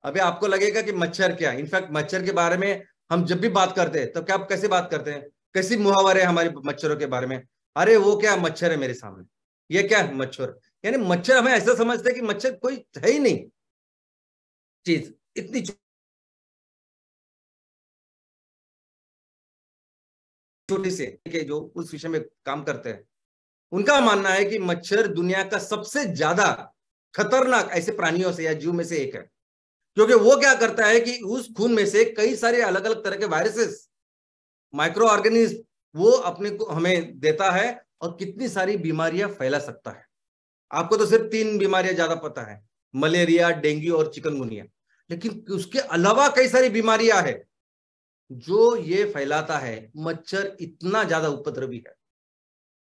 अभी आपको लगेगा कि मच्छर क्या, इनफैक्ट मच्छर के बारे में हम जब भी बात करते हैं तो क्या, कैसे बात करते हैं, कैसी मुहावरे हमारे मच्छरों के बारे में, अरे वो क्या मच्छर है मेरे सामने, ये क्या है मच्छर, यानी मच्छर हमें ऐसा समझते हैं कि मच्छर कोई है ही नहीं चीज, इतनी छोटी सी के जो उस विषय में काम करते हैं, उनका मानना है कि मच्छर दुनिया का सबसे ज्यादा खतरनाक ऐसे प्राणियों से या जीव में से एक है, क्योंकि वो क्या करता है कि उस खून में से कई सारे अलग अलग तरह के वायरसेस, माइक्रो ऑर्गेनिज्म वो अपने को हमें देता है और कितनी सारी बीमारियां फैला सकता है। आपको तो सिर्फ 3 बीमारियां ज्यादा पता है, मलेरिया, डेंगू और चिकनगुनिया, लेकिन उसके अलावा कई सारी बीमारियां हैं जो ये फैलाता है। मच्छर इतना ज्यादा उपद्रवी है,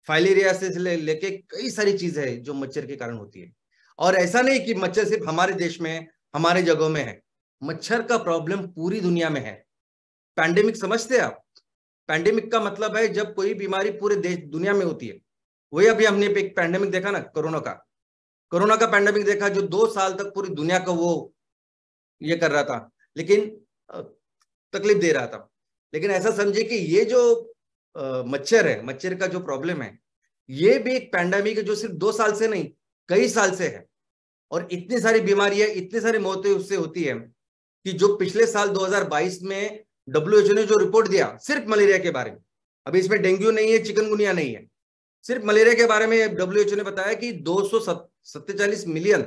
फाइलेरिया से लेके कई सारी चीजें हैं जो मच्छर के कारण होती है। और ऐसा नहीं कि मच्छर सिर्फ हमारे देश में, हमारे जगहों में है, मच्छर का प्रॉब्लम पूरी दुनिया में है। पैंडेमिक समझते हैं आप? पैंडेमिक का मतलब है जब कोई बीमारी पूरे देश दुनिया में होती है। वही अभी हमने एक पैंडेमिक देखा ना, कोरोना का पैंडेमिक देखा, जो 2 साल तक पूरी दुनिया को वो ये कर रहा था, लेकिन तकलीफ दे रहा था। लेकिन ऐसा समझे कि ये जो मच्छर है, मच्छर का जो प्रॉब्लम है, ये भी एक पैंडेमिक है जो सिर्फ 2 साल से नहीं, कई साल से है। और इतनी सारी बीमारियां, इतनी सारी मौतें उससे होती है कि जो पिछले साल 2022 में WHO ने जो रिपोर्ट दिया सिर्फ मलेरिया के बारे में, अभी इसमें डेंगू नहीं है, चिकनगुनिया नहीं है, सिर्फ मलेरिया के बारे में WHO ने बताया कि 247 मिलियन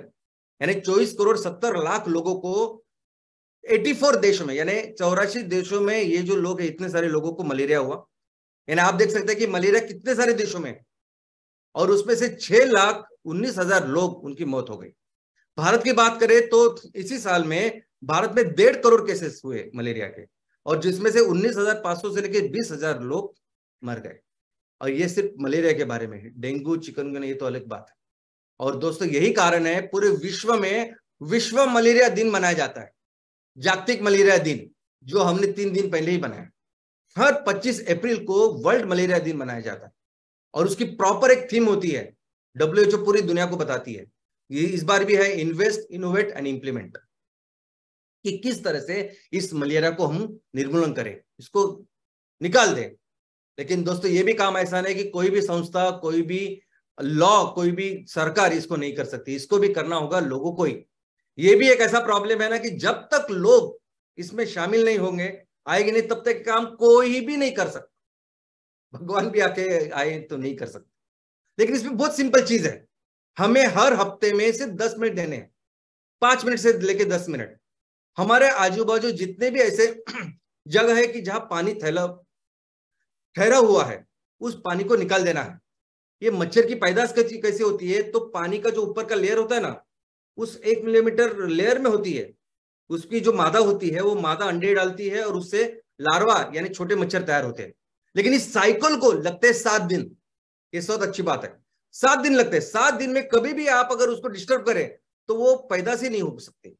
यानी 24 करोड़ 70 लाख लोगों को 84 देशों में, यानी 84 देशों में ये जो लोग हैं, इतने सारे लोगों को मलेरिया हुआ। यानी आप देख सकते हैं कि मलेरिया कितने सारे देशों में, और उसमें से 6,19,000 लोग, उनकी मौत हो गई। भारत की बात करें तो इसी साल में भारत में 1.5 करोड़ केसेस हुए मलेरिया के, और जिसमें से 19,500 से लेकर 20,000 लोग मर गए। और ये सिर्फ मलेरिया के बारे में है, डेंगू, चिकनगुनिया ये तो अलग बात है। और दोस्तों यही कारण है पूरे विश्व में विश्व मलेरिया दिन मनाया जाता है, जागतिक मलेरिया दिन, जो हमने 3 दिन पहले ही बनाया। हर 25 अप्रैल को वर्ल्ड मलेरिया दिन मनाया जाता है, और उसकी प्रॉपर एक थीम होती है, WHO पूरी दुनिया को बताती है। ये इस बार भी है, इन्वेस्ट, इनोवेट एंड इंप्लीमेंट, कि किस तरह से इस मलेरिया को हम निर्मूलन करें, इसको निकाल दें। लेकिन दोस्तों ये भी काम ऐसा नहीं कि कोई भी संस्था, कोई भी लॉ, कोई भी सरकार इसको नहीं कर सकती, इसको भी करना होगा लोगों को ही। ये भी एक ऐसा प्रॉब्लम है ना कि जब तक लोग इसमें शामिल नहीं होंगे, आएंगे नहीं, तब तक काम कोई भी नहीं कर सकता। भगवान भी आके आए तो नहीं कर सकते। लेकिन इसमें बहुत सिंपल चीज है, हमें हर हफ्ते में सिर्फ 10 मिनट देने हैं, 5 मिनट से लेके 10 मिनट। हमारे आजू बाजू जितने भी ऐसे जगह है कि जहां पानी ठहरा हुआ है, उस पानी को निकाल देना है। ये मच्छर की पैदाश कैसे होती है, तो पानी का जो ऊपर का लेयर होता है ना, उस 1 मिलीमीटर लेयर में होती है, उसकी जो मादा होती है, वो मादा अंडे डालती है और उससे लार्वा यानी छोटे मच्छर तैयार होते हैं। लेकिन इस साइकिल को लगते हैं 7 दिन। ये बहुत अच्छी बात है, 7 दिन लगते हैं। 7 दिन में कभी भी आप अगर उसको डिस्टर्ब करें तो वो पैदाश ही नहीं हो सकती।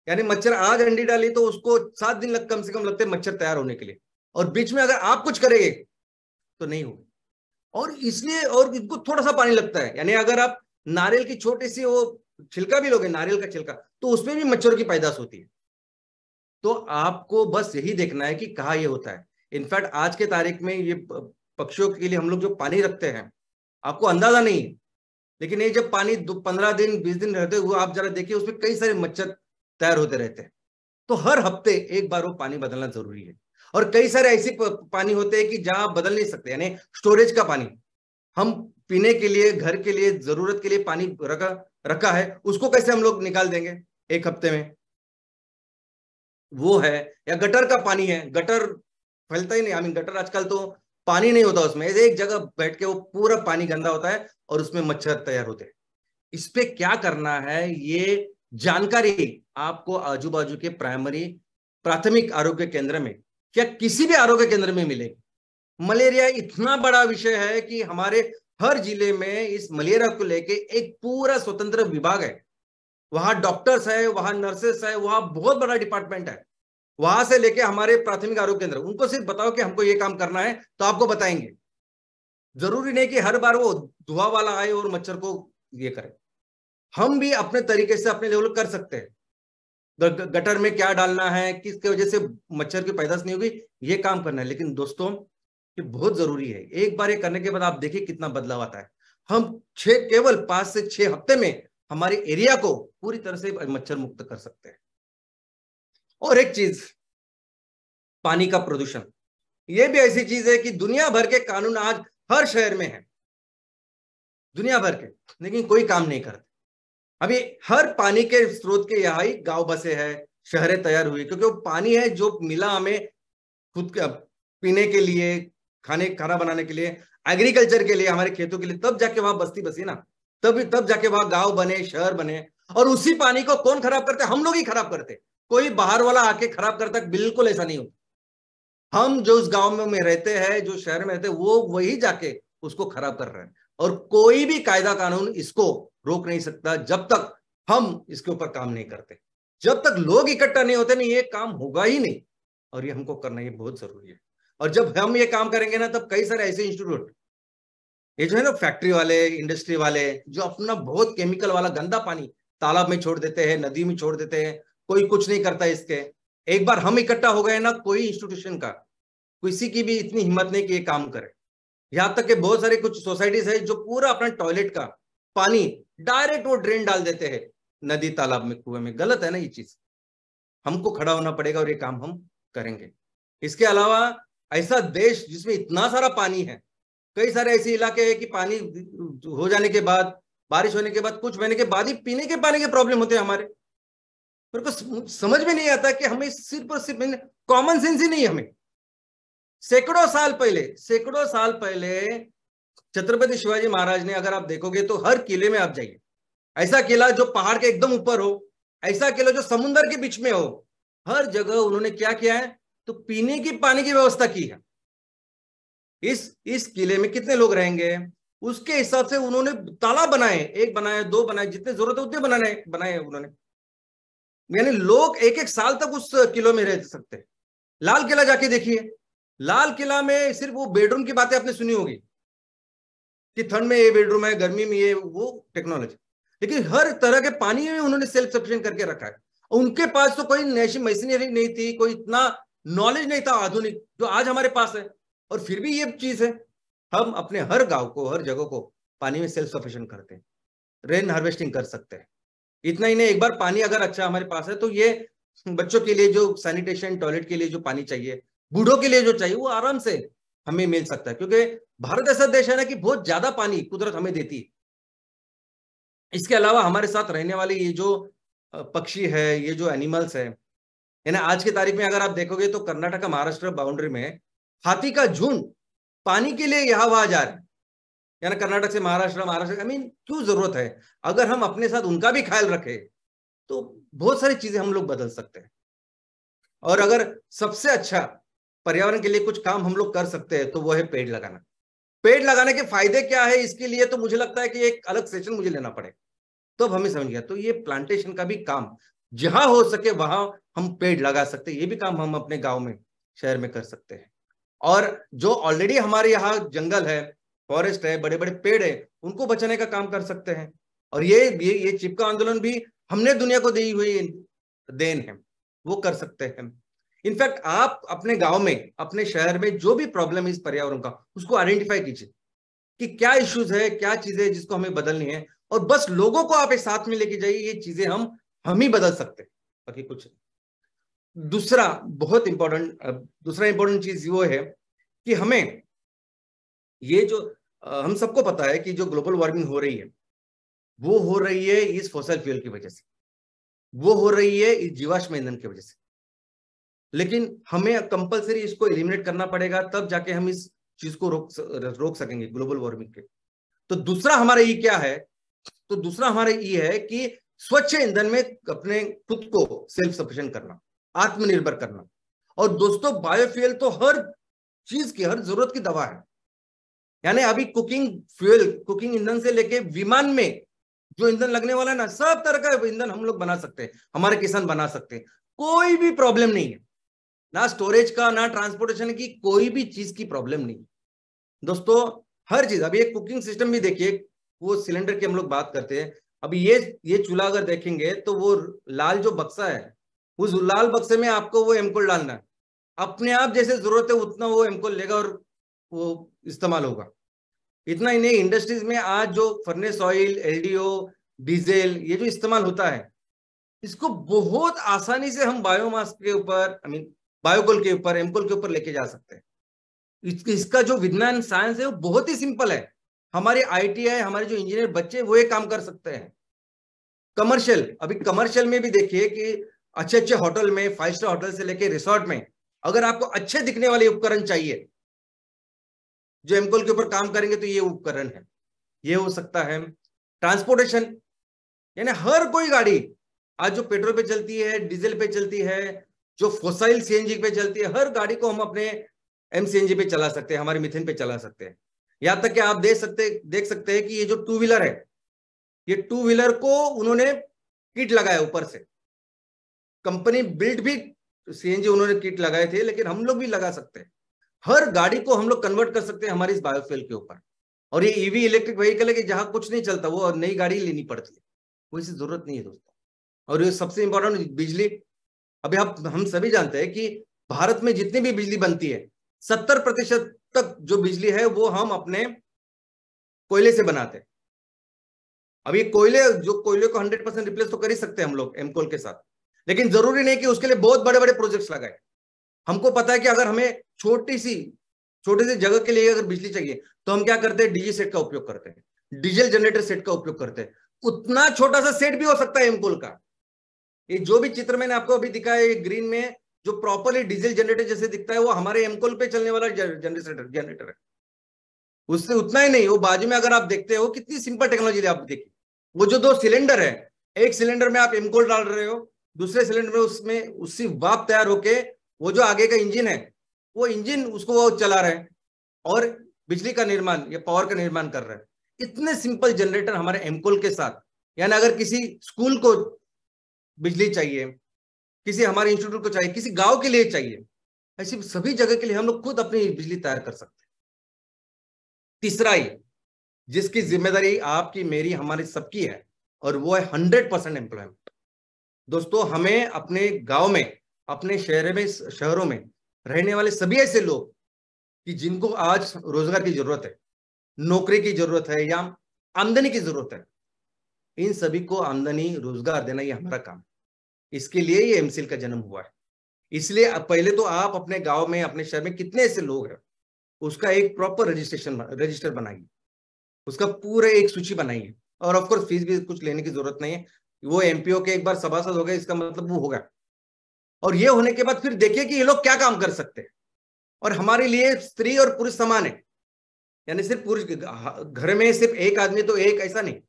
यानी मच्छर आज अंडी डाली तो उसको 7 दिन कम से कम लगते हैं मच्छर तैयार होने के लिए, और बीच में अगर आप कुछ करेंगे तो नहीं होगी। और इसलिए, और इनको थोड़ा सा पानी लगता है, यानी अगर आप नारियल की छोटी सी वो छिलका भी लोगे, नारियल का छिलका, तो उसमें भी मच्छरों की पैदाश होती है। तो आपको बस यही देखना है कि कहाँ ये होता है। इनफैक्ट आज के तारीख में ये पक्षियों के लिए हम लोग जो पानी रखते हैं, आपको अंदाजा नहीं, लेकिन ये जब पानी 15 दिन 20 दिन रहते हुए आप जरा देखिए, उसमें कई सारे मच्छर तैयार होते रहते हैं। तो हर हफ्ते एक बार वो पानी बदलना जरूरी है। और कई सारे ऐसे पानी होते हैं कि जहां बदल नहीं सकते, यानी स्टोरेज का पानी, हम पीने के लिए, घर के लिए, जरूरत के लिए पानी रखा है, उसको कैसे हम लोग निकाल देंगे 1 हफ्ते में? वो है, या गटर का पानी है, गटर फैलता ही नहीं, आई मीन गटर आजकल तो पानी नहीं होता उसमें, एक जगह बैठ के वो पूरा पानी गंदा होता है और उसमें मच्छर तैयार होते हैं। इस पे क्या करना है, ये जानकारी आपको आजू बाजू के प्राथमिक आरोग्य केंद्र में क्या किसी भी आरोग्य केंद्र में मिलेगी? मलेरिया इतना बड़ा विषय है कि हमारे हर जिले में इस मलेरिया को लेके एक पूरा स्वतंत्र विभाग है। वहां डॉक्टर्स है, वहां नर्सेस है, वहां बहुत बड़ा डिपार्टमेंट है। वहां से लेके हमारे प्राथमिक आरोग्य केंद्र, उनको सिर्फ बताओ कि हमको ये काम करना है तो आपको बताएंगे। जरूरी नहीं कि हर बार वो धुआं वाला आए और मच्छर को ये करे। हम भी अपने तरीके से अपने लेवल कर सकते हैं। गटर में क्या डालना है, किसकी वजह से मच्छर की पैदाश नहीं होगी, ये काम करना है। लेकिन दोस्तों ये बहुत जरूरी है। एक बार ये करने के बाद आप देखिए कितना बदलाव आता है। हम केवल 5 से 6 हफ्ते में हमारे एरिया को पूरी तरह से मच्छर मुक्त कर सकते हैं। और एक चीज, पानी का प्रदूषण, ये भी ऐसी चीज है कि दुनिया भर के कानून आज हर शहर में है, दुनिया भर के, लेकिन कोई काम नहीं करते। अभी हर पानी के स्रोत के यहाँ ही गांव बसे हैं, शहरें तैयार हुई, क्योंकि वो पानी है जो मिला हमें खुद पीने के लिए, खाना बनाने के लिए, एग्रीकल्चर के लिए, हमारे खेतों के लिए, तब जाके वहां बस्ती बसी ना, तब जाके वहां गांव बने, शहर बने। और उसी पानी को कौन खराब करते? हम लोग ही खराब करते। कोई बाहर वाला आके खराब करता? बिल्कुल ऐसा नहीं होता। हम जो उस गांव में रहते हैं, जो शहर में रहते हैं, वो वही जाके उसको खराब कर रहे हैं। और कोई भी कायदा कानून इसको रोक नहीं सकता जब तक हम इसके ऊपर काम नहीं करते। जब तक लोग इकट्ठा नहीं होते नहीं, ये काम होगा ही नहीं। और ये हमको करना ये बहुत जरूरी है। और जब हम ये काम करेंगे ना, तब कई सारे ऐसे इंस्टीट्यूट, ये जो है ना फैक्ट्री वाले, इंडस्ट्री वाले, जो अपना बहुत केमिकल वाला गंदा पानी तालाब में छोड़ देते हैं, नदी में छोड़ देते हैं, कोई कुछ नहीं करता इसके। एक बार हम इकट्ठा हो गए ना, कोई इंस्टीट्यूशन का, किसी की भी इतनी हिम्मत नहीं कि ये काम करे। यहां तक कि बहुत सारे कुछ सोसाइटीज है जो पूरा अपना टॉयलेट का पानी डायरेक्ट वो ड्रेन डाल देते हैं नदी, तालाब में, कुएं में। गलत है ना ये चीज। हमको खड़ा होना पड़ेगा और ये काम हम करेंगे। इसके अलावा ऐसा देश जिसमें इतना सारा पानी है, कई सारे ऐसे इलाके हैं कि पानी हो जाने के बाद, बारिश होने के बाद कुछ महीने के बाद ही पीने के पानी के प्रॉब्लम होते हैं हमारे। मेरे को समझ में नहीं आता कि हमें सिर्फ और सिर्फ कॉमन सेंस ही नहीं है हमें। सैकड़ों साल पहले छत्रपति शिवाजी महाराज ने, अगर आप देखोगे तो हर किले में आप जाइए, ऐसा किला जो पहाड़ के एकदम ऊपर हो, ऐसा किला जो समुद्र के बीच में हो, हर जगह उन्होंने क्या किया है? तो पीने की पानी की व्यवस्था की है। इस किले में कितने लोग रहेंगे, उसके हिसाब से उन्होंने तालाब बनाए, 1 बनाए, 2 बनाए, जितने जरूरत है उतने बनाए उन्होंने। यानी लोग एक एक साल तक उस किलो में रह सकते हैं। लाल किला जाके देखिए, लाल किला में सिर्फ वो बेडरूम की बातें आपने सुनी होगी कि ठंड में ये बेडरूम है, गर्मी में ये, वो टेक्नोलॉजी, लेकिन हर तरह के पानी में उन्होंने सेल्फ सफिशिएंट करके रखा है। उनके पास तो कोई नैशी मशीनरी नहीं थी, कोई इतना नॉलेज नहीं था आधुनिक जो आज हमारे पास है। और फिर भी ये चीज है, हम अपने हर गांव को, हर जगह को पानी में सेल्फ सफिशिएंट करते हैं, रेन हार्वेस्टिंग कर सकते हैं। इतना ही नहीं, एक बार पानी अगर अच्छा हमारे पास है तो ये बच्चों के लिए जो सैनिटेशन, टॉयलेट के लिए जो पानी चाहिए, बूढ़ों के लिए जो चाहिए, वो आराम से हमें मिल सकता है। क्योंकि भारत ऐसा देश है ना कि बहुत ज्यादा पानी कुदरत हमें देती है। इसके अलावा हमारे साथ रहने वाले ये जो पक्षी है, ये जो एनिमल्स है, यानी आज की तारीख में अगर आप देखोगे तो कर्नाटक महाराष्ट्र बाउंड्री में हाथी का झुंड पानी के लिए यहां वहां जा रहा है। यानी कर्नाटक से महाराष्ट्र, आई मीन क्यों जरूरत है? अगर हम अपने साथ उनका भी ख्याल रखें तो बहुत सारी चीजें हम लोग बदल सकते हैं। और अगर सबसे अच्छा पर्यावरण के लिए कुछ काम हम लोग कर सकते हैं तो वो है पेड़ लगाना। पेड़ लगाने के फायदे क्या है, इसके लिए तो मुझे लगता है कि एक अलग सेशन मुझे लेना पड़ेगा, तो हमें समझ गया। तो ये प्लांटेशन का भी काम जहां हो सके वहां हम पेड़ लगा सकते हैं। ये भी काम हम अपने गांव में, शहर में कर सकते हैं। और जो ऑलरेडी हमारे यहाँ जंगल है, फॉरेस्ट है, बड़े बड़े पेड़ है, उनको बचाने का काम कर सकते हैं। और ये चिपका आंदोलन भी हमने दुनिया को दी हुई देन है, वो कर सकते हैं। इनफैक्ट आप अपने गांव में, अपने शहर में जो भी प्रॉब्लम है इस पर्यावरण का, उसको आइडेंटिफाई कीजिए कि क्या इश्यूज है, क्या चीजें जिसको हमें बदलनी है, और बस लोगों को आप एक साथ में लेके जाइए। ये चीजें हम ही बदल सकते हैं, बाकी कुछ नहीं। दूसरा इंपॉर्टेंट चीज वो है कि हमें ये जो हम सबको पता है कि जो ग्लोबल वार्मिंग हो रही है, वो हो रही है इस फॉसिल फ्यूल की वजह से, वो हो रही है इस जीवाश्म ईंधन की वजह से। लेकिन हमें कंपलसरी इसको एलिमिनेट करना पड़ेगा, तब जाके हम इस चीज को रोक सकेंगे, ग्लोबल वार्मिंग के। तो दूसरा हमारा ये क्या है? तो दूसरा हमारा ये है कि स्वच्छ ईंधन में अपने खुद को सेल्फ सफिशिएंट करना, आत्मनिर्भर करना। और दोस्तों बायोफ्यूल तो हर चीज की, हर जरूरत की दवा है। यानी अभी कुकिंग फ्यूल, कुकिंग ईंधन से लेके विमान में जो ईंधन लगने वाला है ना, सब तरह का ईंधन हम लोग बना सकते हैं, हमारे किसान बना सकते हैं, कोई भी प्रॉब्लम नहीं है, ना स्टोरेज का ना ट्रांसपोर्टेशन की, कोई भी चीज की प्रॉब्लम नहीं है दोस्तों। हर चीज, अभी एक कुकिंग सिस्टम भी देखिए, वो सिलेंडर की हम लोग बात करते हैं, अभी ये चूल्हा अगर देखेंगे तो वो लाल जो बक्सा है, उस लाल बक्से में आपको वो एमकोल डालना है, अपने आप जैसे जरूरत है उतना वो एमकोल लेगा और वो इस्तेमाल होगा। इतना ही नहीं, इंडस्ट्रीज में आज जो फर्नेस ऑयल, एलडीओ, डीजल ये जो इस्तेमाल होता है, इसको बहुत आसानी से हम बायोमास के ऊपर, आई मीन बायोकोल के ऊपर, एमकोल के ऊपर लेके जा सकते हैं। इसका जो विज्ञान साइंस है वो बहुत ही सिंपल है। हमारे आईटीआई, हमारे जो इंजीनियर बच्चे वो ये काम कर सकते हैं। कमर्शियल, अभी कमर्शियल में भी देखिए कि अच्छे अच्छे होटल में, 5 स्टार होटल से लेके रिसोर्ट में, अगर आपको अच्छे दिखने वाले उपकरण चाहिए जो एमकोल के ऊपर काम करेंगे, तो ये उपकरण है, ये हो सकता है। ट्रांसपोर्टेशन, यानी हर कोई गाड़ी आज जो पेट्रोल पे चलती है, डीजल पे चलती है, जो फोसाइल सीएनजी पे चलती है, हर गाड़ी को हम अपने एमसीएनजी पे चला सकते हैं, हमारे मिथेन पे चला सकते हैं। यहां तक कि आप देख सकते हैं कि ये जो टू व्हीलर है, ये टू व्हीलर को उन्होंने किट लगाया ऊपर से, कंपनी बिल्ड भी सीएनजी उन्होंने किट लगाए थे, लेकिन हम लोग भी लगा सकते हैं। हर गाड़ी को हम लोग कन्वर्ट कर सकते हैं हमारी इस बायोफ्यूल के ऊपर। और ये ईवी, इलेक्ट्रिक व्हीकल है कि जहां कुछ नहीं चलता वो नई गाड़ी लेनी पड़ती है, कोई सी जरूरत नहीं है दोस्तों। और ये सबसे इंपॉर्टेंट, बिजली। अभी हम सभी जानते हैं कि भारत में जितनी भी बिजली बनती है, 70% तक जो बिजली है वो हम अपने कोयले से बनाते हैं। अभी कोयले को 100% रिप्लेस तो कर ही सकते हैं हम लोग एमकोल के साथ, लेकिन जरूरी नहीं कि उसके लिए बहुत बड़े बड़े प्रोजेक्ट्स लगाए। हमको पता है कि अगर हमें छोटी सी जगह के लिए अगर बिजली चाहिए, तो हम क्या करते हैं, डीजी सेट का उपयोग करते हैं, डीजल जनरेटर सेट का उपयोग करते हैं। उतना छोटा सा सेट भी हो सकता है एमकोल का। ये जो भी चित्र मैंने आपको अभी दिखाया है ग्रीन में, जो प्रॉपरली डीजल जनरेटर जैसे दिखता है, वो हमारे एमकोल पे चलने वाला जनरेटर है। उससे उतना ही नहीं, वो बाजू में अगर आप देखते हो कितनी सिंपल टेक्नोलॉजी आप देखिए, वो जो 2 सिलेंडर है, एक सिलेंडर में आप एमकोल डाल रहे हो, दूसरे सिलेंडर में उसमें उसी वाप तैयार होके वो जो आगे का इंजन है, वो इंजन उसको वो चला रहा है और बिजली का निर्माण या पावर का निर्माण कर रहा है। इतने सिंपल जनरेटर हमारे एमकोल के साथ। यानी अगर किसी स्कूल को बिजली चाहिए, किसी हमारे इंस्टीट्यूट को चाहिए, किसी गांव के लिए चाहिए, ऐसी सभी जगह के लिए हम लोग खुद अपनी बिजली तैयार कर सकते हैं। तीसरा ही, जिसकी जिम्मेदारी आपकी, मेरी, हमारी सबकी है, और वो है 100% एम्प्लॉयमेंट। दोस्तों, हमें अपने गांव में, अपने शहरों में रहने वाले सभी ऐसे लोग कि जिनको आज रोजगार की जरूरत है, नौकरी की जरूरत है या आमदनी की जरूरत है, इन सभी को आमदनी, रोजगार देना ये हमारा काम है। इसके लिए ये एमसीएल का जन्म हुआ है। इसलिए पहले तो आप अपने गांव में, अपने शहर में कितने ऐसे लोग हैं, उसका एक प्रॉपर रजिस्टर बनाइए, उसका पूरा एक सूची बनाइए। और ऑफकोर्स फीस भी कुछ लेने की जरूरत नहीं है, वो एमपीओ के एक बार सभासद हो गए, इसका मतलब वो होगा। और ये होने के बाद फिर देखिए कि ये लोग क्या काम कर सकते हैं। और हमारे लिए स्त्री और पुरुष समान है, यानी सिर्फ पुरुष घर में सिर्फ एक आदमी तो एक, ऐसा नहीं,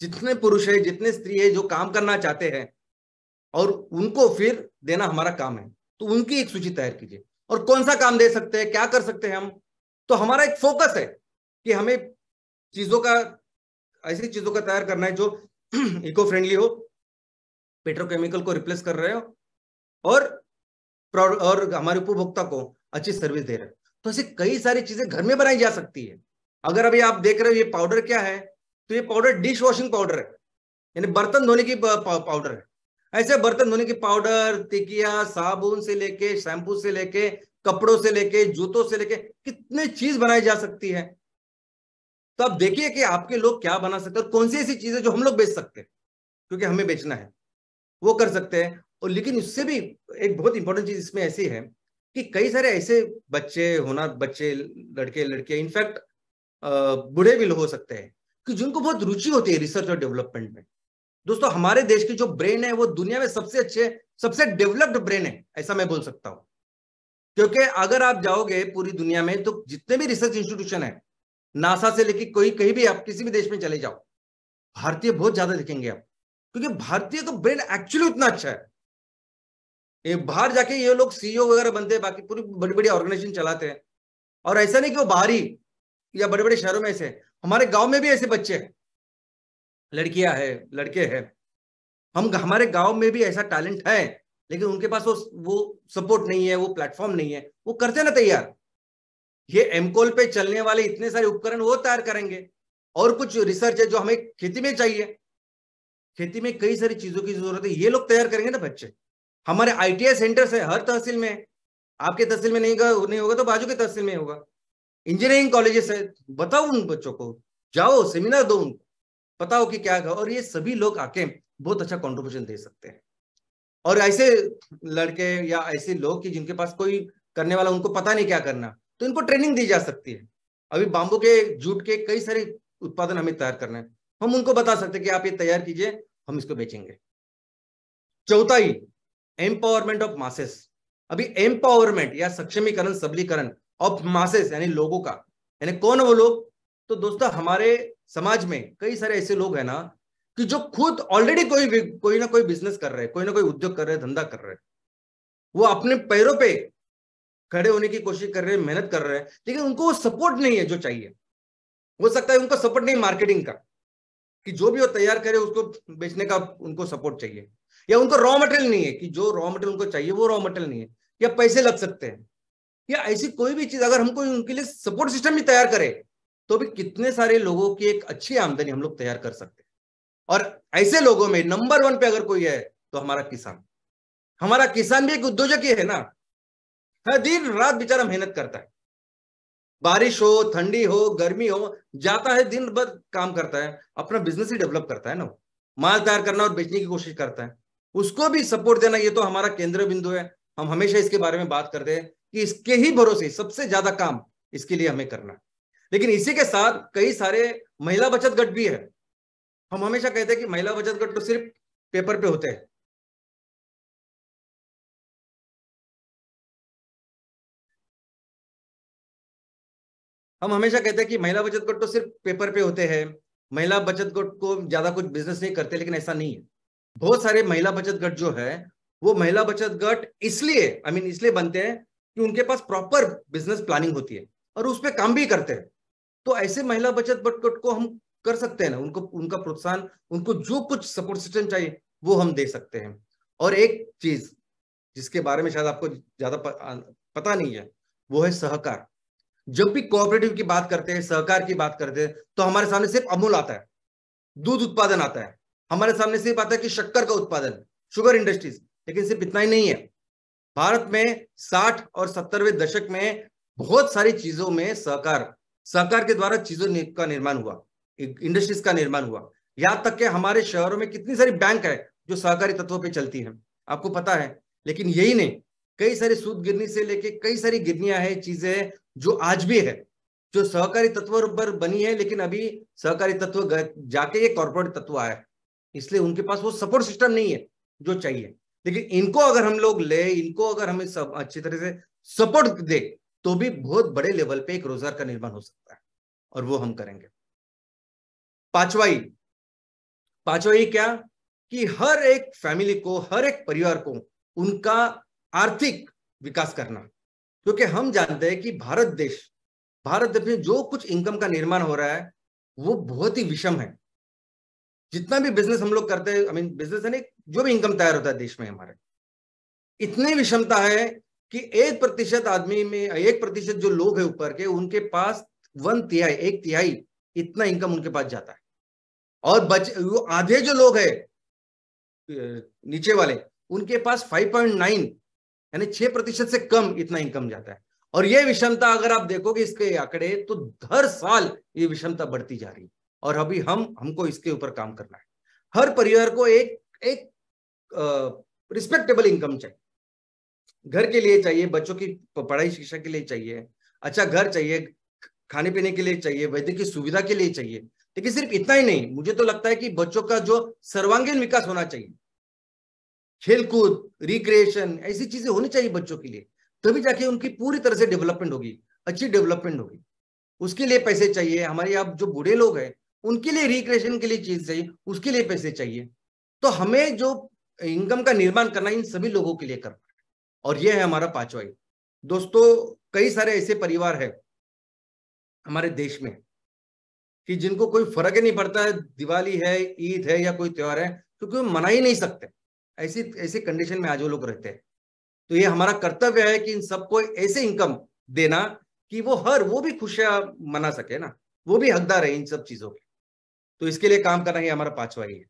जितने पुरुष है, जितने स्त्री है जो काम करना चाहते हैं, और उनको फिर देना हमारा काम है। तो उनकी एक सूची तैयार कीजिए, और कौन सा काम दे सकते हैं, क्या कर सकते हैं हम। तो हमारा एक फोकस है कि हमें चीजों का, ऐसी चीजों का तैयार करना है जो इको फ्रेंडली हो, पेट्रोकेमिकल को रिप्लेस कर रहे हो, और हमारे उपभोक्ता को अच्छी सर्विस दे रहे हो। तो ऐसे कई सारी चीजें घर में बनाई जा सकती है। अगर अभी आप देख रहे हो ये पाउडर क्या है, तो ये पाउडर डिश वॉशिंग पाउडर है, यानी बर्तन धोने की पाउडर है। ऐसे बर्तन धोने की पाउडर, टिकिया, साबुन से लेके, शैम्पू से लेके, कपड़ों से लेके, जूतों से लेके, कितने चीज बनाई जा सकती है। तो आप देखिए कि आपके लोग क्या बना सकते हैं, और कौन सी ऐसी चीजें जो हम लोग बेच सकते हैं, क्योंकि हमें बेचना है, वो कर सकते हैं। और लेकिन इससे भी एक बहुत इंपॉर्टेंट चीज इसमें ऐसी है कि कई सारे ऐसे बच्चे, लड़के लड़कियां, इनफैक्ट बूढ़े भी हो सकते हैं, कि जिनको बहुत रुचि होती है रिसर्च और डेवलपमेंट में। दोस्तों, हमारे देश की जो ब्रेन है वो दुनिया में सबसे अच्छे, सबसे डेवलप्ड ब्रेन है, ऐसा मैं बोल सकता हूं। क्योंकि अगर आप जाओगे पूरी दुनिया में, तो जितने भी रिसर्च इंस्टीट्यूशन है, नासा से लेकर कोई, कहीं भी आप किसी भी देश में चले जाओ, भारतीय बहुत ज्यादा दिखेंगे आप, क्योंकि भारतीय का ब्रेन एक्चुअली उतना अच्छा है। ये बाहर जाके ये लोग सीईओ वगैरह बनते हैं, बाकी पूरी बड़ी बड़ी ऑर्गेनाइजेशन चलाते हैं। और ऐसा नहीं कि वो बाहरी या बड़े बड़े शहरों में ऐसे, हमारे गांव में भी ऐसे बच्चे हैं, लड़कियां हैं, लड़के हैं। हम हमारे गांव में भी ऐसा टैलेंट है, लेकिन उनके पास वो सपोर्ट नहीं है, वो प्लेटफॉर्म नहीं है, वो करते ना तैयार। ये एमकोल पे चलने वाले इतने सारे उपकरण वो तैयार करेंगे। और कुछ रिसर्च है जो हमें खेती में चाहिए, खेती में कई सारी चीजों की जरूरत है, ये लोग तैयार करेंगे ना बच्चे। हमारे आईटीआई सेंटर्स है हर तहसील में, आपके तहसील में नहीं होगा तो बाजू के तहसील में होगा। इंजीनियरिंग कॉलेजेस है, बताओ उन बच्चों को, जाओ सेमिनार दो उनको, बताओ कि क्या है, और ये सभी लोग आके बहुत अच्छा कंट्रीब्यूशन दे सकते हैं। और ऐसे लड़के या ऐसे लोग कि जिनके पास कोई करने वाला, उनको पता नहीं क्या करना, तो इनको ट्रेनिंग दी जा सकती है। अभी बाम्बू के जूट के कई सारे उत्पादन हमें तैयार करना है, हम उनको बता सकते हैं कि आप ये तैयार कीजिए, हम इसको बेचेंगे। चौथा ही, एम्पावरमेंट ऑफ मासेस। अभी एम्पावरमेंट या सक्षमीकरण, सबलीकरण ऑफ मासेस यानी लोगों का, यानी कौन है वो लोग? तो दोस्तों हमारे समाज में कई सारे ऐसे लोग हैं ना कि जो खुद ऑलरेडी कोई ना कोई बिजनेस कर रहे हैं, कोई ना कोई उद्योग कर रहे हैं, धंधा कर रहे हैं, वो अपने पैरों पे खड़े होने की कोशिश कर रहे हैं, मेहनत कर रहे हैं, लेकिन उनको वो सपोर्ट नहीं है जो चाहिए। हो सकता है उनको सपोर्ट नहीं मार्केटिंग का, कि जो भी वो तैयार करे उसको बेचने का उनको सपोर्ट चाहिए, या उनको रॉ मटेरियल नहीं है, कि जो रॉ मटेरियल उनको चाहिए वो रॉ मटेरियल नहीं है, या पैसे लग सकते हैं, या ऐसी कोई भी चीज। अगर हमको उनके लिए सपोर्ट सिस्टम भी तैयार करे, तो भी कितने सारे लोगों की एक अच्छी आमदनी हम लोग तैयार कर सकते हैं। और ऐसे लोगों में नंबर 1 पे अगर कोई है तो हमारा किसान। हमारा किसान भी एक उद्योजक ही है ना, हर दिन रात बेचारा मेहनत करता है, बारिश हो, ठंडी हो, गर्मी हो, जाता है दिन भर काम करता है, अपना बिजनेस ही डेवलप करता है ना, माल तैयार करना और बेचने की कोशिश करता है, उसको भी सपोर्ट देना, ये तो हमारा केंद्र बिंदु है। हम हमेशा इसके बारे में बात करते हैं कि इसके ही भरोसे सबसे ज्यादा काम इसके लिए हमें करना है। लेकिन इसी के साथ कई सारे महिला बचत गट भी है। हम हमेशा कहते हैं कि महिला बचत गट तो सिर्फ पेपर पे होते हैं, हम हमेशा कहते हैं कि महिला बचत गट तो सिर्फ पेपर पे होते हैं, महिला बचत गट को ज्यादा कुछ बिजनेस नहीं करते, लेकिन ऐसा नहीं है। बहुत सारे महिला बचत गट जो है, वो महिला बचत गट इसलिए इसलिए बनते हैं कि उनके पास प्रॉपर बिजनेस प्लानिंग होती है और उस पर काम भी करते हैं। तो ऐसे महिला बचत गट को हम कर सकते हैं ना, उनको उनका प्रोत्साहन, उनको जो कुछ सपोर्ट सिस्टम चाहिए वो हम दे सकते हैं। और एक चीज जिसके बारे में शायद आपको ज्यादा पता नहीं है, वो है सहकार। जब भी कोऑपरेटिव की बात करते हैं, सहकार की बात करते हैं, तो हमारे सामने सिर्फ अमूल आता है, दूध उत्पादन आता है, हमारे सामने सिर्फ आता है कि शक्कर का उत्पादन, शुगर इंडस्ट्रीज। लेकिन सिर्फ इतना ही नहीं है, भारत में 60 और 70वें दशक में बहुत सारी चीजों में सहकार सहकार के द्वारा चीजों का निर्माण हुआ, इंडस्ट्रीज का निर्माण हुआ। यहां तक कि हमारे शहरों में कितनी सारी बैंक है जो सहकारी तत्वों पे चलती हैं, आपको पता है। लेकिन यही नहीं, कई सारी सूद गिरनी से लेके कई सारी गिरनियां हैं, चीजें जो आज भी है, जो सहकारी तत्वों पर बनी है, लेकिन अभी सहकारी तत्व जाके ये कॉर्पोरेट तत्व आया है, इसलिए उनके पास वो सपोर्ट सिस्टम नहीं है जो चाहिए। लेकिन इनको अगर हम लोग ले, इनको अगर हमें सब अच्छी तरह से सपोर्ट दे, तो भी बहुत बड़े लेवल पे एक रोजगार का निर्माण हो सकता है, और वो हम करेंगे। पांचवाई पांचवाई क्या, कि हर एक फैमिली को, हर एक परिवार को उनका आर्थिक विकास करना। क्योंकि हम जानते हैं कि भारत देश में जो कुछ इनकम का निर्माण हो रहा है वो बहुत ही विषम है। जितना भी बिजनेस हम लोग करते हैं, बिजनेस है नहीं, जो भी इनकम तैयार होता है देश में हमारे, इतनी विषमता है कि 1% आदमी में, 1% जो लोग हैं ऊपर के, उनके पास 1/3, 1/3 इतना इनकम उनके पास जाता है। और वो आधे जो लोग हैं नीचे वाले, उनके पास 5.9 यानी 6% से कम इतना इनकम जाता है। और ये विषमता अगर आप देखोगे इसके आंकड़े, तो हर साल ये विषमता बढ़ती जा रही है। और अभी हमको इसके ऊपर काम करना है। हर परिवार को एक एक रिस्पेक्टेबल इनकम चाहिए, घर के लिए चाहिए, बच्चों की पढ़ाई शिक्षा के लिए चाहिए, अच्छा घर चाहिए, खाने पीने के लिए चाहिए, वैद्य की सुविधा के लिए चाहिए। लेकिन सिर्फ इतना ही नहीं, मुझे तो लगता है कि बच्चों का जो सर्वांगीण विकास होना चाहिए, खेलकूद, रिक्रिएशन, ऐसी चीजें होनी चाहिए बच्चों के लिए, तभी जाके उनकी पूरी तरह से डेवलपमेंट होगी, अच्छी डेवलपमेंट होगी। उसके लिए पैसे चाहिए। हमारे यहाँ जो बूढ़े लोग हैं, उनके लिए रिक्रिएशन के लिए चीज चाहिए, उसके लिए पैसे चाहिए। तो हमें जो इनकम का निर्माण करना है, इन सभी लोगों के लिए करना है। और यह है हमारा पांचवा ई। दोस्तों, कई सारे ऐसे परिवार है हमारे देश में कि जिनको कोई फर्क ही नहीं पड़ता है, दिवाली है, ईद है या कोई त्योहार है, क्योंकि वो मना ही नहीं सकते। ऐसी ऐसी कंडीशन में आज वो लोग रहते हैं। तो ये हमारा कर्तव्य है कि इन सबको ऐसे इनकम देना कि वो भी खुशियां मना सके ना, वो भी हकदार है इन सब चीजों के। तो इसके लिए काम करना ही हमारा पांचवा ही है।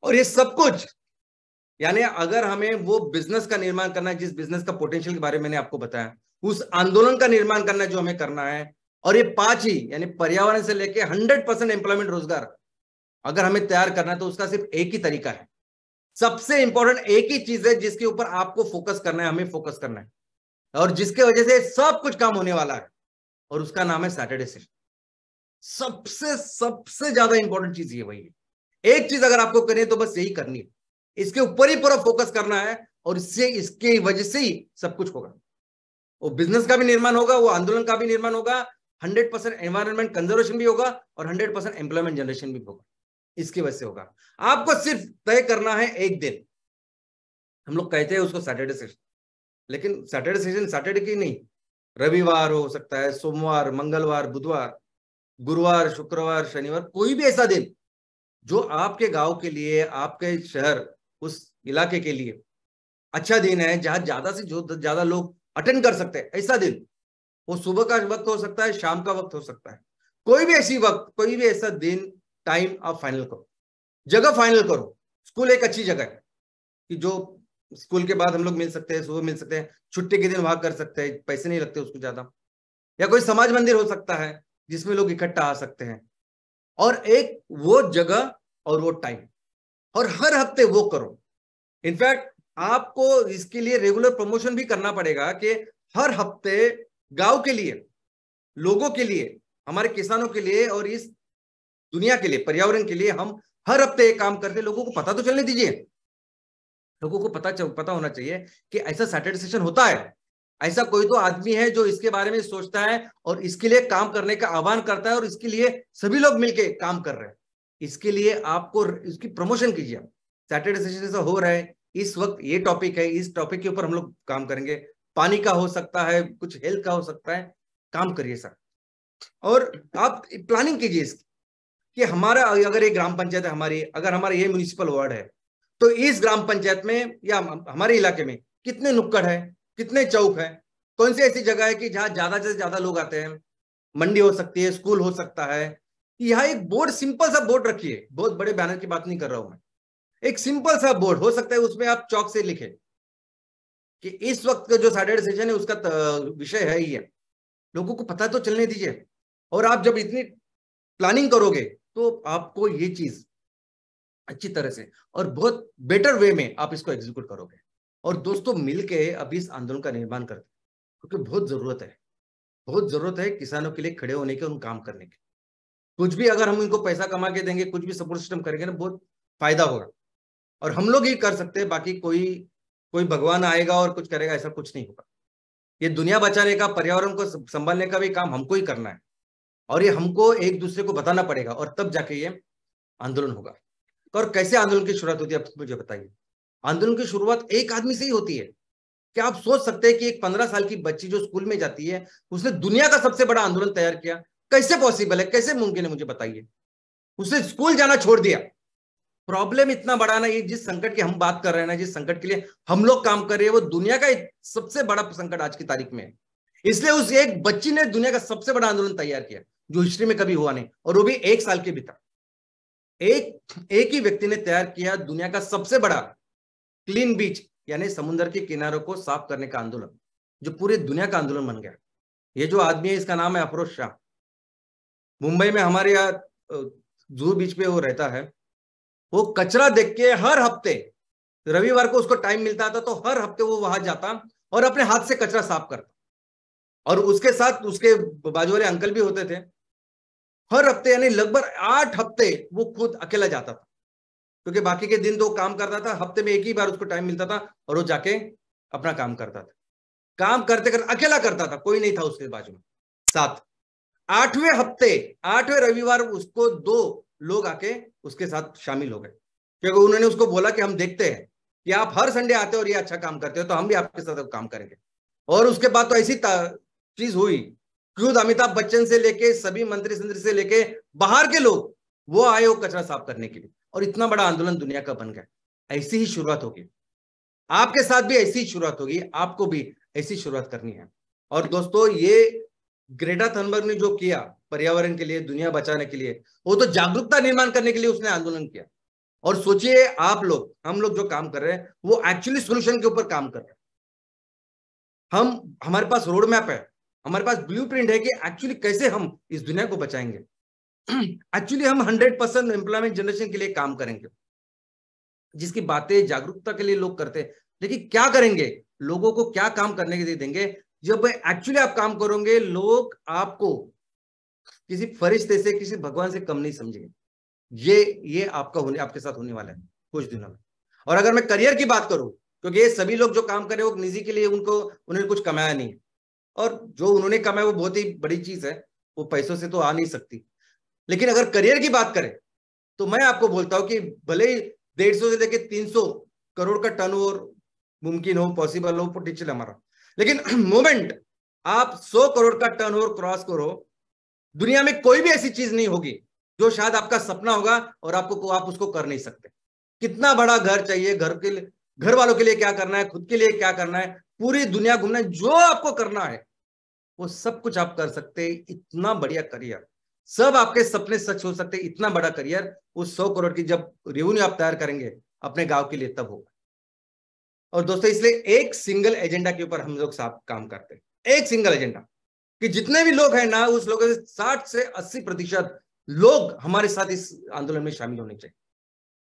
और ये सब कुछ यानी अगर हमें वो बिजनेस का निर्माण करना है जिस बिजनेस का पोटेंशियल के बारे में मैंने आपको बताया, उस आंदोलन का निर्माण करना जो हमें करना है, और ये पांच ही यानी पर्यावरण से लेके 100% एम्प्लॉयमेंट, रोजगार अगर हमें तैयार करना है तो उसका सिर्फ एक ही तरीका है। सबसे इंपॉर्टेंट एक ही चीज है जिसके ऊपर आपको फोकस करना है, हमें फोकस करना है, और जिसके वजह से सब कुछ काम होने वाला है, और उसका नाम है सैटरडे सेशन। सबसे सबसे ज्यादा इंपॉर्टेंट चीज ये वही है। एक चीज अगर आपको करनी है तो बस यही करनी है, इसके ऊपर ही पूरा फोकस करना है, और इससे इसके वजह से ही सब कुछ होगा। वो बिजनेस का भी निर्माण होगा, वो आंदोलन का भी निर्माण होगा, 100% एनवायरमेंट कंजर्वेशन भी होगा, और 100% एम्प्लॉयमेंट जनरेशन भी होगा। इसकी वजह से होगा। आपको सिर्फ तय करना है एक दिन। हम लोग कहते हैं उसको सैटरडे सेशन, लेकिन सैटरडे सेशन सैटरडे की नहीं, रविवार हो सकता है, सोमवार, मंगलवार, बुधवार, गुरुवार, शुक्रवार, शनिवार, कोई भी ऐसा दिन जो आपके गांव के लिए, आपके शहर, उस इलाके के लिए अच्छा दिन है, जहां ज्यादा से ज्यादा लोग अटेंड कर सकते हैं, ऐसा दिन। वो सुबह का वक्त हो सकता है, शाम का वक्त हो सकता है, कोई भी ऐसी वक्त, कोई भी ऐसा दिन, टाइम आप फाइनल करो, जगह फाइनल करो। स्कूल एक अच्छी जगह है कि जो स्कूल के बाद हम लोग मिल सकते हैं, सुबह मिल सकते हैं, छुट्टी के दिन वहां कर सकते हैं, पैसे नहीं लगते उसको ज्यादा। या कोई समाज मंदिर हो सकता है जिसमें लोग इकट्ठा आ सकते हैं। और एक वो जगह और वो टाइम, और हर हफ्ते वो करो। इनफैक्ट आपको इसके लिए रेगुलर प्रमोशन भी करना पड़ेगा कि हर हफ्ते गांव के लिए, लोगों के लिए, हमारे किसानों के लिए, और इस दुनिया के लिए, पर्यावरण के लिए हम हर हफ्ते एक काम करके लोगों को पता तो चलने दीजिए। लोगों को पता होना चाहिए कि ऐसा सैटरडे सेशन होता है। ऐसा कोई तो आदमी है जो इसके बारे में सोचता है और इसके लिए काम करने का आह्वान करता है, और इसके लिए सभी लोग मिलकर काम कर रहे हैं। इसके लिए आपको इसकी प्रमोशन कीजिए। सैटरडे सेशन ऐसा हो रहा है, इस वक्त ये टॉपिक है, इस टॉपिक के ऊपर हम लोग काम करेंगे। पानी का हो सकता है, कुछ हेल्थ का हो सकता है, काम करिए सर। और आप प्लानिंग कीजिए इसकी कि हमारा अगर ये ग्राम पंचायत है हमारी, अगर हमारा ये म्यूनिसिपल वार्ड है, तो इस ग्राम पंचायत में या हमारे इलाके में कितने नुक्कड़ है, कितने चौक है, कौन सी ऐसी जगह है कि जहां ज्यादा से ज्यादा लोग आते हैं। मंडी हो सकती है, स्कूल हो सकता है। यहाँ एक बोर्ड, सिंपल सा बोर्ड रखिए, बहुत बड़े बैनर की बात नहीं कर रहा हूं मैं। एक सिंपल सा बोर्ड हो सकता है, उसमें आप चौक से लिखे कि इस वक्त का जो सैटरडे सेशन है उसका विषय है ही है। लोगों को पता तो चलने दीजिए। और आप जब इतनी प्लानिंग करोगे तो आपको ये चीज अच्छी तरह से और बहुत बेटर वे में आप इसको एग्जीक्यूट करोगे। और दोस्तों, मिलके अभी इस आंदोलन का निर्माण करते, क्योंकि बहुत जरूरत है, बहुत जरूरत है किसानों के लिए खड़े होने के, उन काम करने के। कुछ भी अगर हम इनको पैसा कमा के देंगे, कुछ भी सपोर्ट सिस्टम करेंगे ना, बहुत फायदा होगा। और हम लोग ही कर सकते हैं, बाकी कोई कोई भगवान आएगा और कुछ करेगा, ऐसा कुछ नहीं होगा। ये दुनिया बचाने का, पर्यावरण को संभालने का भी काम हमको ही करना है, और ये हमको एक दूसरे को बताना पड़ेगा, और तब जाके ये आंदोलन होगा। और कैसे आंदोलन की शुरुआत होती है, आप मुझे बताइए। आंदोलन की शुरुआत एक आदमी से ही होती है। क्या आप सोच सकते हैं कि एक 15 साल की बच्ची जो स्कूल में जाती है, उसने दुनिया का सबसे बड़ा आंदोलन तैयार किया? कैसे पॉसिबल है, कैसे मुमकिन है, मुझे बताइए। उसने स्कूल जाना छोड़ दिया। प्रॉब्लम इतना बड़ा ना, ये जिस संकट की हम बात कर रहे हैं ना, जिस संकट के लिए हम लोग काम कर रहे हैं, वो दुनिया का सबसे बड़ा संकट आज की तारीख में है। इसलिए उस एक बच्ची ने दुनिया का सबसे बड़ा आंदोलन तैयार किया, जो हिस्ट्री में कभी हुआ नहीं, और वो भी 1 साल के भीतर। एक ही व्यक्ति ने तैयार किया दुनिया का सबसे बड़ा क्लीन बीच, यानी समुद्र के किनारों को साफ करने का आंदोलन, जो पूरी दुनिया का आंदोलन बन गया। ये जो आदमी है, इसका नाम है अफरोज शाह। मुंबई में हमारे यहाँ जूहू बीच पे वो रहता है। वो कचरा देख के हर हफ्ते, रविवार को उसको टाइम मिलता था, तो हर हफ्ते वो वहां जाता और अपने हाथ से कचरा साफ करता। और उसके साथ उसके बाजू वाले अंकल भी होते थे। हर हफ्ते यानी लगभग 8 हफ्ते वो खुद अकेला जाता था, क्योंकि बाकी के दिन तो काम करता था, हफ्ते में एक ही बार उसको टाइम मिलता था, और वो जाके अपना काम करता था। काम करते करते अकेला करता था, कोई नहीं था उसके बाजू में साथ। 8वें हफ्ते, 8वें रविवार उसको 2 लोग आके उसके साथ शामिल हो गए, क्योंकि उन्होंने उसको बोला कि हम देखते हैं कि आप हर संडे आते हो और ये अच्छा काम करते हो, तो हम भी आपके साथ काम करेंगे। और उसके बाद तो ऐसी चीज हुई, खुद अमिताभ बच्चन से लेके सभी मंत्री संत्री से लेके बाहर के लोग वो आए वो कचरा साफ करने के लिए, और इतना बड़ा आंदोलन दुनिया का बन गया। ऐसी ही शुरुआत होगी, आपके साथ भी ऐसी ही शुरुआत होगी, आपको भी ऐसी शुरुआत करनी है। और दोस्तों, ये ग्रेटा थनबर्ग ने जो किया पर्यावरण के लिए, दुनिया बचाने के लिए, वो तो जागरूकता निर्माण करने के लिए उसने आंदोलन किया। और सोचिए आप लोग, हम लोग जो काम कर रहे हैं वो एक्चुअली सोल्यूशन के ऊपर काम कर रहे हैं। हमारे पास रोड मैप है, हमारे पास ब्लूप्रिंट है कि एक्चुअली कैसे हम इस दुनिया को बचाएंगे। एक्चुअली हम 100% एम्प्लॉयमेंट जनरेशन के लिए काम करेंगे, जिसकी बातें जागरूकता के लिए लोग करते हैं। लेकिन क्या करेंगे, लोगों को क्या काम करने के लिए देंगे? जब एक्चुअली आप काम करोगे, लोग आपको किसी फरिश्ते से, किसी भगवान से कम नहीं समझेंगे। ये आपके साथ होने वाला है कुछ दिनों में। और अगर मैं करियर की बात करूं, क्योंकि ये सभी लोग जो काम कर रहे हैं वो निजी के लिए, उन्होंने कुछ कमाया नहीं, और जो उन्होंने कमाया वो बहुत ही बड़ी चीज है, वो पैसों से तो आ नहीं सकती। लेकिन अगर करियर की बात करें तो मैं आपको बोलता हूं कि भले ही 150 से लेकर 300 करोड़ का टर्नओवर मुमकिन हो, पॉसिबल हो, पोटेंशियल हमारा, लेकिन मोमेंट आप 100 करोड़ का टर्नओवर क्रॉस करो, दुनिया में कोई भी ऐसी चीज नहीं होगी जो शायद आपका सपना होगा और आप उसको कर नहीं सकते। कितना बड़ा घर चाहिए, घर वालों के लिए क्या करना है, खुद के लिए क्या करना है, पूरी दुनिया घूमना है, जो आपको करना है वो सब कुछ आप कर सकते हैं। इतना बढ़िया करियर, सब आपके सपने सच हो सकते हैं। इतना बड़ा करियर, उस 100 करोड़ की जब रेवेन्यू आप तैयार करेंगे अपने गांव के लिए, तब होगा। और दोस्तों, इसलिए एक सिंगल एजेंडा के ऊपर हम लोग साथ काम करते हैं, एक सिंगल एजेंडा, कि जितने भी लोग हैं ना, उस लोगों से 60 से 80% लोग हमारे साथ इस आंदोलन में शामिल होने चाहिए,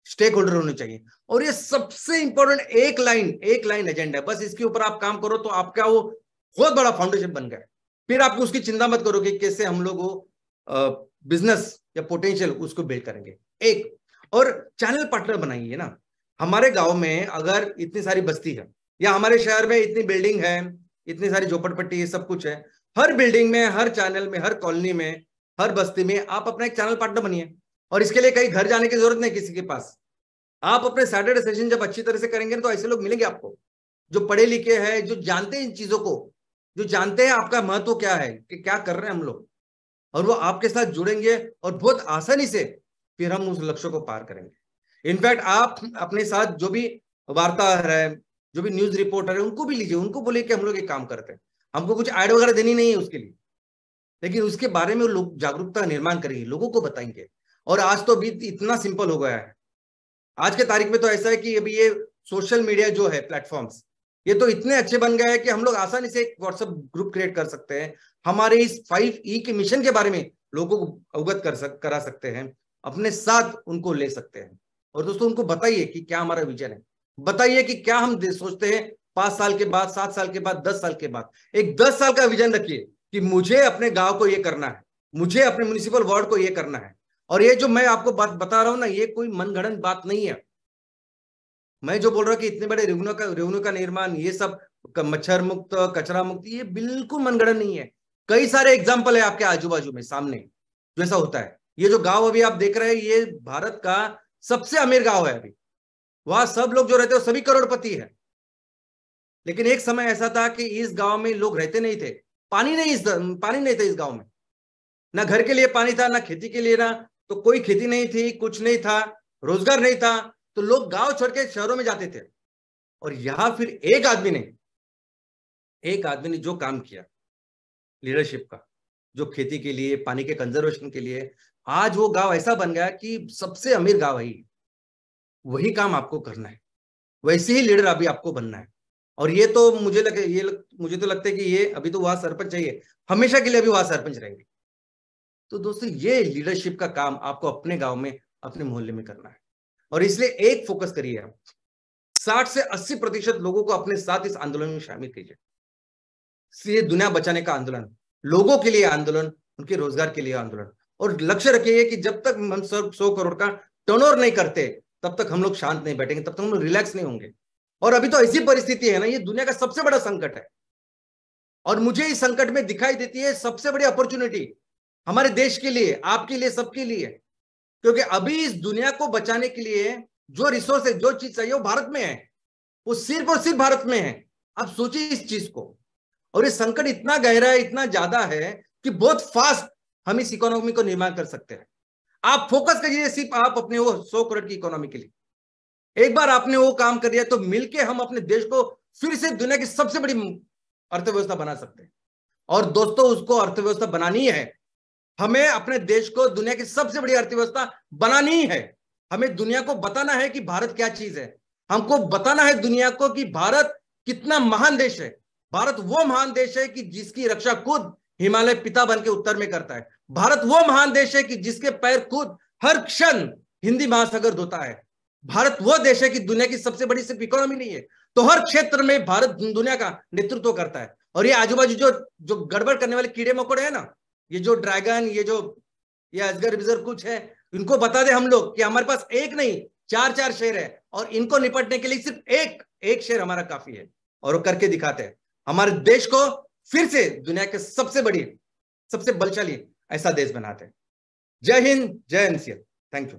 स्टेक होल्डर होने चाहिए। और ये सबसे इंपॉर्टेंट एक लाइन एजेंडा है, बस इसके ऊपर आप काम करो तो आपका वो बहुत बड़ा फाउंडेशन बन गया। फिर आपको उसकी चिंता मत करो कि कैसे हम लोग वो बिजनेस या पोटेंशियल उसको बिल्ड करेंगे। एक और चैनल पार्टनर बनाइए ना। हमारे गांव में अगर इतनी सारी बस्ती है, या हमारे शहर में इतनी बिल्डिंग है, इतनी सारी झोपड़पट्टी, ये सब कुछ है, हर बिल्डिंग में, हर चैनल में, हर कॉलोनी में, हर बस्ती में आप अपना एक चैनल पार्टनर बनिए। और इसके लिए कहीं घर जाने की जरूरत नहीं किसी के पास। आप अपने सैटरडे सेशन जब अच्छी तरह से करेंगे तो ऐसे लोग मिलेंगे आपको जो पढ़े लिखे हैं, जो जानते हैं इन चीजों को, जो जानते हैं आपका महत्व क्या है, कि क्या कर रहे हैं हम लोग, और वो आपके साथ जुड़ेंगे और बहुत आसानी से फिर हम उस लक्ष्य को पार करेंगे। इनफैक्ट आप अपने साथ जो भी वार्ताहर है, जो भी न्यूज रिपोर्टर है, उनको भी लीजिए, उनको बोलिए कि हम लोग एक काम करते हैं, हमको कुछ ऐड वगैरह देनी नहीं है उसके लिए, लेकिन उसके बारे में लोग जागरूकता निर्माण करेंगे, लोगों को बताएंगे। और आज तो भी इतना सिंपल हो गया है, आज के तारीख में तो ऐसा है कि अभी ये सोशल मीडिया जो है, प्लेटफॉर्म्स, ये तो इतने अच्छे बन गए हैं कि हम लोग आसानी से एक व्हाट्सएप ग्रुप क्रिएट कर सकते हैं, हमारे इस 5E के मिशन के बारे में लोगों को अवगत करा सकते हैं, अपने साथ उनको ले सकते हैं। और दोस्तों, उनको बताइए कि क्या हमारा विजन है, बताइए कि क्या हम सोचते हैं 5 साल के बाद, 7 साल के बाद, 10 साल के बाद। एक 10 साल का विजन रखिए कि मुझे अपने गांव को ये करना है, मुझे अपने म्युनिसिपल वार्ड को ये करना है। और ये जो मैं आपको बात बता रहा हूं ना, ये कोई मनगढ़ंत बात नहीं है। मैं जो बोल रहा हूं कि इतने बड़े रेवन्यू का निर्माण, ये सब मच्छर मुक्त, कचरा मुक्त, ये बिल्कुल मनगढ़ंत नहीं है। कई सारे एग्जाम्पल है आपके आजू बाजू में सामने जो ऐसा होता है। ये जो गांव अभी आप देख रहे हैं, ये भारत का सबसे अमीर गांव है अभी। वहां सब लोग जो रहते हैं सभी करोड़पति है। लेकिन एक समय ऐसा था कि इस गांव में लोग रहते नहीं थे, पानी नहीं था इस गांव में, ना घर के लिए पानी था, ना खेती के लिए, ना तो कोई खेती नहीं थी, कुछ नहीं था, रोजगार नहीं था, तो लोग गांव छोड़ के शहरों में जाते थे। और यहां फिर एक आदमी ने जो काम किया लीडरशिप का, जो खेती के लिए, पानी के कंजर्वेशन के लिए, आज वो गांव ऐसा बन गया कि सबसे अमीर गांव है। वही काम आपको करना है, वैसे ही लीडर अभी आपको बनना है। और ये तो मुझे तो लगता है कि ये अभी तो वहां सरपंच चाहिए, हमेशा के लिए अभी वहां सरपंच रहेंगे। तो दोस्तों, ये लीडरशिप का काम आपको अपने गांव में, अपने मोहल्ले में करना है। और इसलिए एक फोकस करिए आप, 60 से 80% लोगों को अपने साथ इस आंदोलन में शामिल कीजिए। ये दुनिया बचाने का आंदोलन, लोगों के लिए आंदोलन, उनके रोजगार के लिए आंदोलन। और लक्ष्य रखिए कि जब तक हम 100 करोड़ का टर्नओवर नहीं करते, तब तक हम लोग शांत नहीं बैठेंगे, तब तक हम लोग रिलैक्स नहीं होंगे। और अभी तो ऐसी परिस्थिति है ना, ये दुनिया का सबसे बड़ा संकट है। और मुझे इस संकट में दिखाई देती है सबसे बड़ी अपॉर्चुनिटी हमारे देश के लिए, आपके लिए, सबके लिए। क्योंकि अभी इस दुनिया को बचाने के लिए जो रिसोर्स है, जो चीज चाहिए, वो भारत में है। वो सिर्फ और सिर्फ भारत में है। आप सोचिए इस चीज को। और ये संकट इतना गहरा है, इतना ज्यादा है कि बहुत फास्ट हम इस इकोनॉमी को निर्माण कर सकते हैं। आप फोकस करिए सिर्फ आप अपने वो 100 करोड़ की इकोनॉमी के लिए। एक बार आपने वो काम कर दिया तो मिलके हम अपने देश को फिर से दुनिया की सबसे बड़ी अर्थव्यवस्था बना सकते हैं। और दोस्तों, उसको अर्थव्यवस्था बनानी है, हमें अपने देश को दुनिया की सबसे बड़ी अर्थव्यवस्था बनानी है। हमें दुनिया को बताना है कि भारत क्या चीज है। हमको बताना है दुनिया को कि भारत कितना महान देश है। भारत वो महान देश है कि जिसकी रक्षा खुद हिमालय पिता बन के उत्तर में करता है। भारत वो महान देश है कि जिसके पैर खुद हर क्षण हिंदी महासागर धोता है। भारत वो देश है कि दुनिया की सबसे बड़ी सिर्फ इकोनॉमी नहीं है, तो हर क्षेत्र में भारत दुनिया का नेतृत्व करता है। और ये आजू बाजू जो जो गड़बड़ करने वाले कीड़े मकोड़े हैं ना, ये जो ड्रैगन, ये अजगर बिजर कुछ है, इनको बता दे हम लोग कि हमारे पास एक नहीं 4-4 शेर है, और इनको निपटने के लिए सिर्फ एक शेर हमारा काफी है। और वो करके दिखाते हैं। हमारे देश को फिर से दुनिया के सबसे बड़ी, सबसे बलशाली ऐसा देश बनाते हैं। जय हिंद, जय एनसीएल। Thank you.